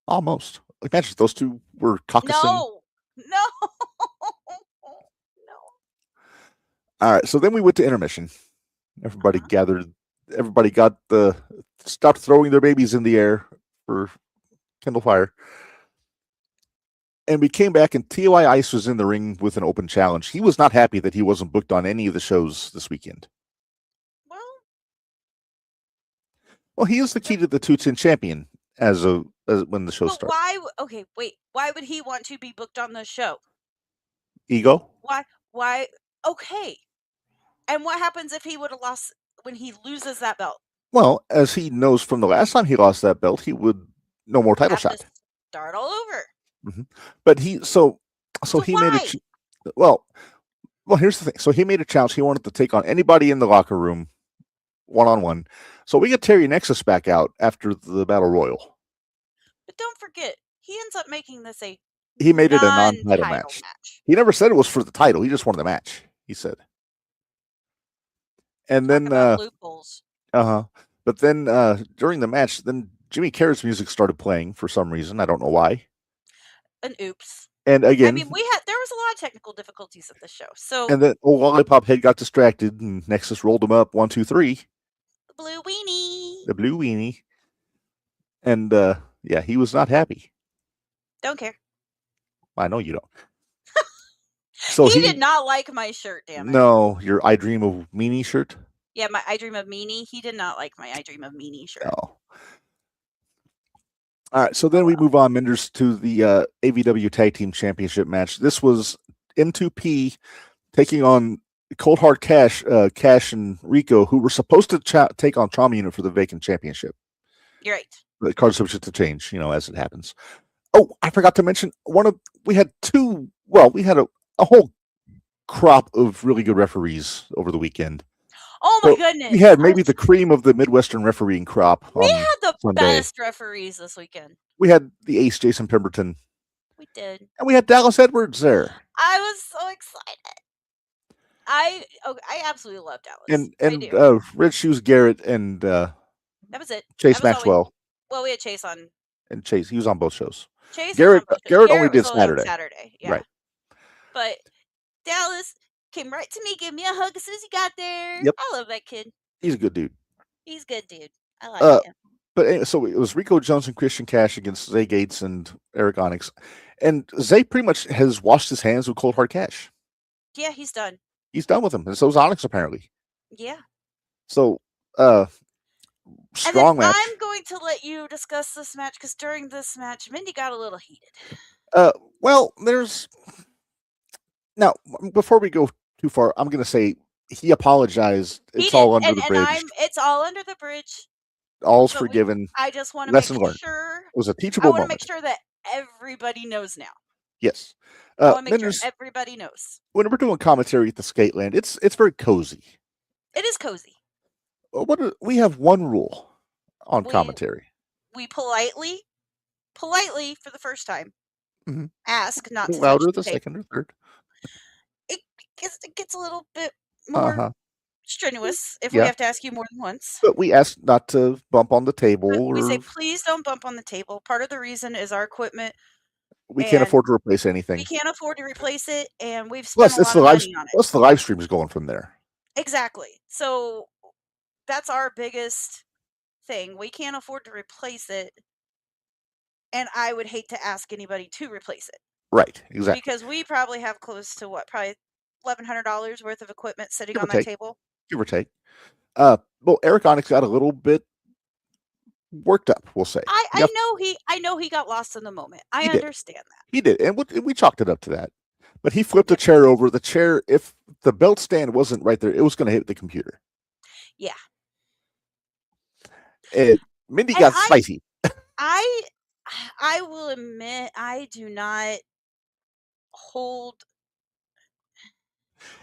Almost. Imagine if those two were caucusing. No. All right, so then we went to intermission. Everybody gathered. Everybody stopped throwing their babies in the air for Kendall Fire. And we came back, and TOI Ice was in the ring with an open challenge. He was not happy that he wasn't booked on any of the shows this weekend. Well, he is the key to the 210 champion as when the show starts. Why would he want to be booked on the show? Ego? Why? Okay. And what happens if he would have lost when he loses that belt? Well, as he knows from the last time he lost that belt, he would no more title shot. Start all over. But he made a well. Here's the thing. So he made a challenge. He wanted to take on anybody in the locker room, 1-on-1. So we get Terry Nexus back out after the Battle Royal. But don't forget, he ends up making this he made it a non-title match. He never said it was for the title. He just wanted the match. He said. And then loopholes. But then during the match, then Jimmy Carrot's music started playing for some reason. I don't know why. An oops. And again, I mean, there was a lot of technical difficulties at this show. So and then Lollipop Head got distracted, and Nexus rolled him up 1, 2, 3. The blue weenie. And he was not happy. Don't care. I know you don't. So he did not like my shirt, damn it. No, your I Dream of Meanie shirt? Yeah, my I Dream of Meanie. He did not like my I Dream of Meanie shirt. No. All right, so then we move on, Minderz, to the AVW Tag Team Championship match. This was M2P taking on Cold Hard Cash and Rico, who were supposed to take on Trauma Unit for the vacant championship. You're right. The card subject to change, as it happens. Oh, I forgot to mention we had a whole crop of really good referees over the weekend. Oh my goodness. We had maybe the cream of the Midwestern refereeing crop. We had the Sunday. best referees this weekend. We had the ace, Jason Pemberton. We did. And we had Dallas Edwards there. I was so excited. I absolutely love Dallas. And I do. Red Shoes Garrett and That was it. Chase That was all Maxwell well, we had Chase on. and Chase. He was on both shows. Chase was Garrett on both shows. Garrett only Garrett was did only on Saturday. Saturday. Yeah. Right. But Dallas came right to me, gave me a hug as soon as he got there. Yep. I love that kid. He's a good dude. He's a good dude. I like him. But anyway, so it was Rico Jones and Christian Cash against Zay Gates and Eric Onyx. And Zay pretty much has washed his hands with Cold Hard Cash. Yeah, he's done. He's done with him. And so is Onyx, apparently. Yeah. So, strong match. I'm going to let you discuss this match because during this match, Mindy got a little heated. Well, there's... Now, before we go too far, I'm going to say he apologized. It's all under the bridge. It's all under the bridge. All's forgiven. I just want to Lesson make learned. sure. It was a teachable moment. I want to make sure that everybody knows now. Yes. I want to make sure everybody knows. When we're doing commentary at the Skateland, it's very cozy. It is cozy. We have one rule on commentary. We politely, for the first time, ask not to louder touch the second or third. It gets a little bit more strenuous if we have to ask you more than once. But we ask not to bump on the table. We say, please don't bump on the table. Part of the reason is our equipment. We can't afford to replace anything. We can't afford to replace it, and we've spent a lot of money on it. Plus, the live stream is going from there. Exactly. So that's our biggest thing. We can't afford to replace it, and I would hate to ask anybody to replace it. Right, exactly. Because we probably have close to probably $1,100 worth of equipment sitting on that table. Give or take. Well, Eric Onyx got a little bit worked up, we'll say. I know he got lost in the moment. I understand that. He did, and we chalked it up to that. But he flipped the chair over. The chair, if the belt stand wasn't right there, it was going to hit the computer. Yeah. And Mindy got spicy. I will admit I do not hold.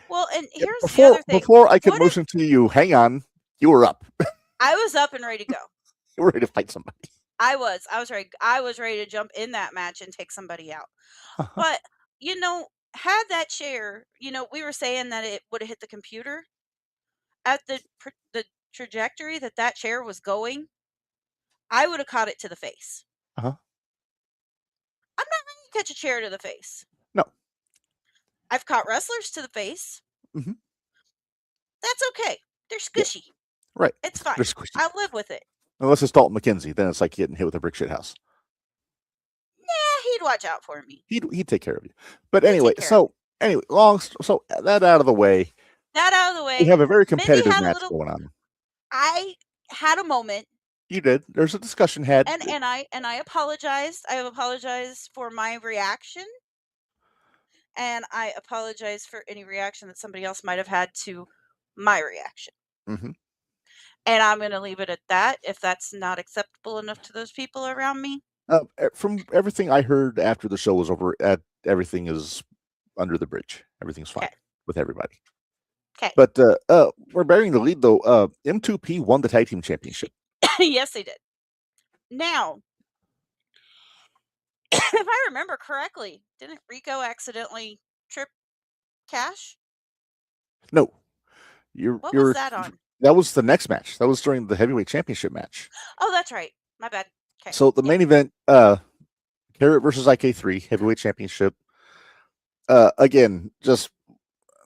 Well, and here's the other thing. Before I could motion to you, hang on, you were up. I was up and ready to go. You were ready to fight somebody. I was ready. I was ready to jump in that match and take somebody out. But had that chair, we were saying that it would have hit the computer at the trajectory that chair was going. I would have caught it to the face. I'm not ready to catch a chair to the face. No. I've caught wrestlers to the face. Mm-hmm. That's okay. They're squishy. Yeah. Right. It's fine. I'll live with it. Unless it's Dalton McKenzie, then it's like getting hit with a brick shit house. Yeah, he'd watch out for me. He'd take care of you. But anyway, so that out of the way. We have a very competitive match going on. I had a moment. You did. There's a discussion had. And I apologized. I apologized for my reaction. And I apologize for any reaction that somebody else might have had to my reaction. Mm-hmm. And I'm going to leave it at that if that's not acceptable enough to those people around me. From everything I heard after the show was over, everything is under the bridge. Everything's fine with everybody. Okay. But we're bearing the lead, though. M2P won the tag team championship. Yes, they did. Now, if I remember correctly, didn't Rico accidentally trip Cash? No. What was that on? That was the next match. That was during the heavyweight championship match. Oh, that's right. My bad. Okay. So the main event, Carrot versus IK3 heavyweight championship. Again, just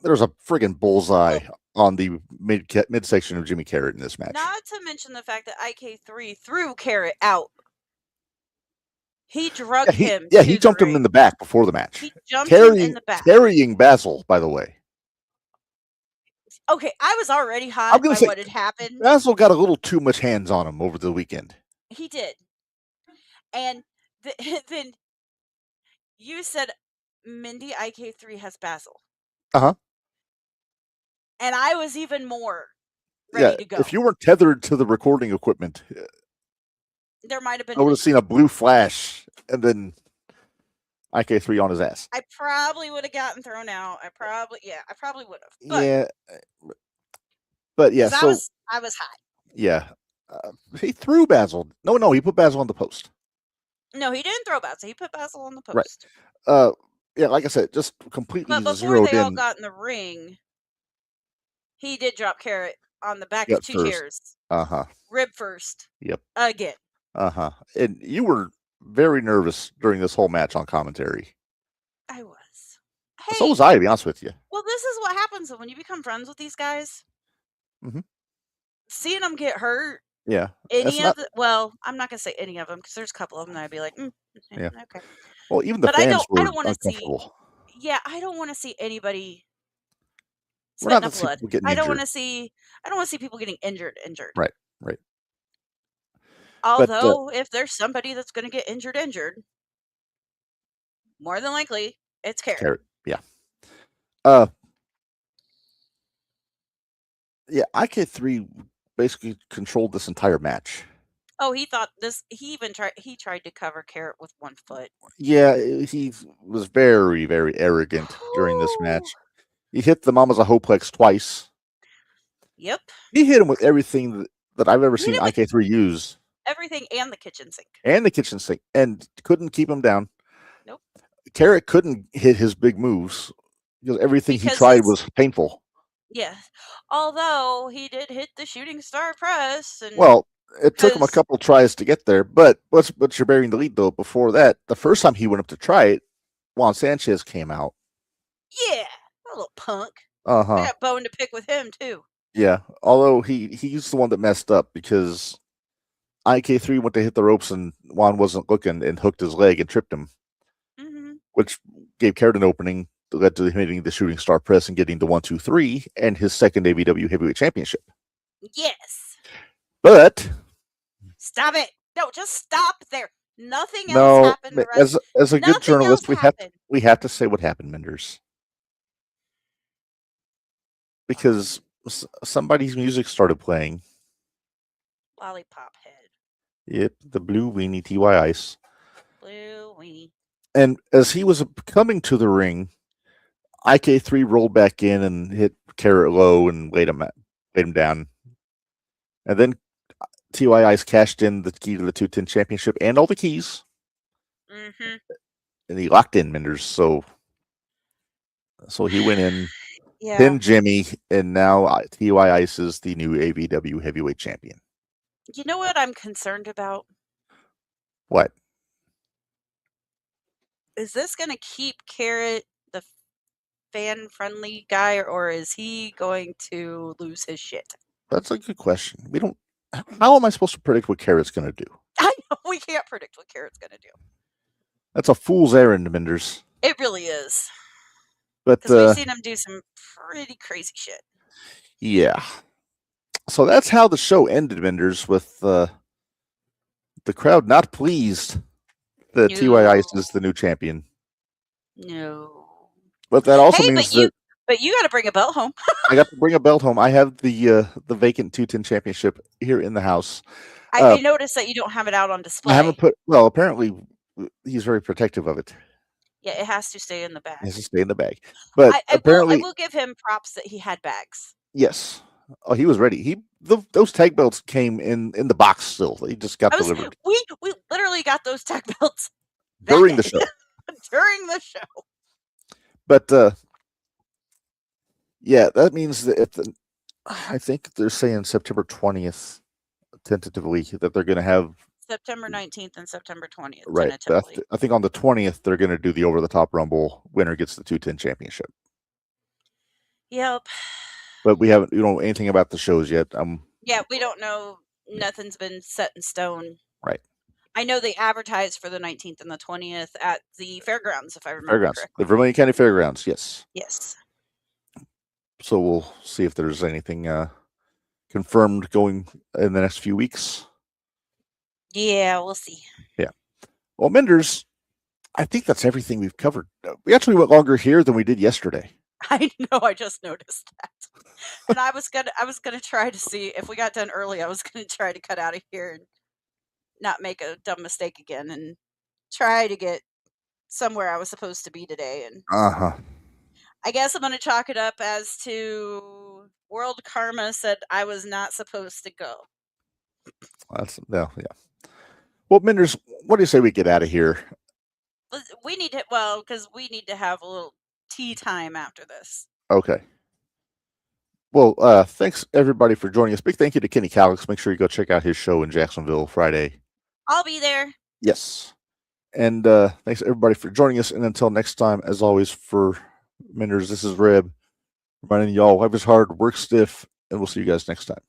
there's a friggin' bullseye on the midsection of Jimmy Carrot in this match. Not to mention the fact that IK3 threw Carrot out. He drugged him. Yeah, he jumped him in the back before the match. He jumped him in the back. Carrying Basil, by the way. Okay, I was already hot by what had happened. Basil got a little too much hands on him over the weekend. He did. And then you said Mindy IK3 has Basil. Uh-huh. And I was even more ready to go. If you weren't tethered to the recording equipment, there might have been. I would have seen a blue flash and then IK3 on his ass. I probably would have gotten thrown out. I probably would have. But yeah, so I was hot. Yeah, he threw Basil. No, he put Basil on the post. No, he didn't throw Basil. He put Basil on the post. Right. Yeah, like I said, just completely zeroed in. But before they all got in the ring, He did drop Carrot on the back Gut of two first. chairs. Uh-huh. Rib first. Yep. Again. Uh-huh. And you were very nervous during this whole match on commentary. I was. Hey, So was I, to be honest with you. well, this is what happens when you become friends with these guys. Mhm. Seeing them get hurt. Yeah. Well, I'm not gonna say any of them because there's a couple of them that I'd be like, Yeah. okay. Well, even the But fans I were don't want to see. uncomfortable. Yeah, I don't want to see anybody We're not spitting up to see blood. people getting I don't injured. want to see. I don't want to see people getting injured. Right. Although, if there's somebody that's going to get injured, more than likely it's Carrot. Yeah. Yeah, IK3 basically controlled this entire match. Oh, he thought this. He even tried. He tried to cover Carrot with one foot. Yeah, he was very, very arrogant during this match. He hit the Mama's a Hoplex twice. Yep. He hit him with everything that I've ever He seen hit him with IK3 use. everything and the kitchen sink. And couldn't keep him down. Nope. Carrot couldn't hit his big moves because everything he tried was painful. Yeah. Although he did hit the shooting star press. And well, it took him a couple tries to get there, but you're bearing the lead though. Before that, the first time he went up to try it, Juan Sanchez came out. Yeah, a little punk. Uh-huh. I got a bone to pick with him too. Yeah, although he's the one that messed up because IK3 went to hit the ropes and Juan wasn't looking and hooked his leg and tripped him, which gave Carrot an opening that led to him hitting the shooting star press and getting the 1-2-3 and his second ABW Heavyweight Championship. Yes. But stop it! No, just stop there. Nothing else happened. As a good journalist, we have to say what happened, Minderz, because somebody's music started playing. Lollipop Head. Yep, the Blue Weenie TY Ice. Blue Weenie. And as he was coming to the ring, IK3 rolled back in and hit Carrot low and laid him down. And then TY Ice cashed in the key to the 210 championship and all the keys. And he locked in Minderz, so he went in, pinned Jimmy, and now TY Ice is the new ABW heavyweight champion. You know what I'm concerned about? What? Is this going to keep Carrot the fan-friendly guy, or is he going to lose his shit? That's a good question. How am I supposed to predict what Carrot's going to do? I know, we can't predict what Carrot's going to do. That's a fool's errand, Minderz. It really is. But because we've seen him do some pretty crazy shit. Yeah. So that's how the show ended, Minderz, with the crowd not pleased that TY Ice is the new champion. No. But that also means But you got to bring a belt home. I got to bring a belt home. I have the vacant 210 championship here in the house. I noticed that you don't have it out on display. I haven't well, apparently he's very protective of it. Yeah, it has to stay in the bag. It has to stay in the bag. But apparently, I will give him props that he had bags. Yes. Oh, he was ready. Those tag belts came in the box still. He just got delivered. We literally got those tag belts during the show. During the show. But yeah, that means that I think they're saying September 20th tentatively that they're going to have September 19th and September 20th. Right. I think on the 20th they're going to do the over the top rumble. Winner gets the 210 championship. Yep. But we haven't know anything about the shows yet. Yeah, we don't know. Nothing's been set in stone. Right. I know they advertised for the 19th and the 20th at the fairgrounds, if I remember correctly. The Vermilion County Fairgrounds, yes. Yes. So we'll see if there's anything confirmed going in the next few weeks. Yeah, we'll see. Yeah. Well, Minderz, I think that's everything we've covered. We actually went longer here than we did yesterday. I know. I just noticed that, and I was gonna try to see if we got done early. I was gonna try to cut out of here and not make a dumb mistake again, and try to get somewhere I was supposed to be today. And I guess I'm gonna chalk it up as to World Karma said I was not supposed to go. Yeah. Well, Minderz, what do you say we get out of here? We need to, because we need to have a little tea time after this. Okay. Well, thanks everybody for joining us. Big thank you to Kenny Kalix. Make sure you go check out his show in Jacksonville Friday. I'll be there. Yes. And thanks everybody for joining us. And until next time, as always, for Minderz, this is Reb, reminding y'all, life is hard, work stiff, and we'll see you guys next time.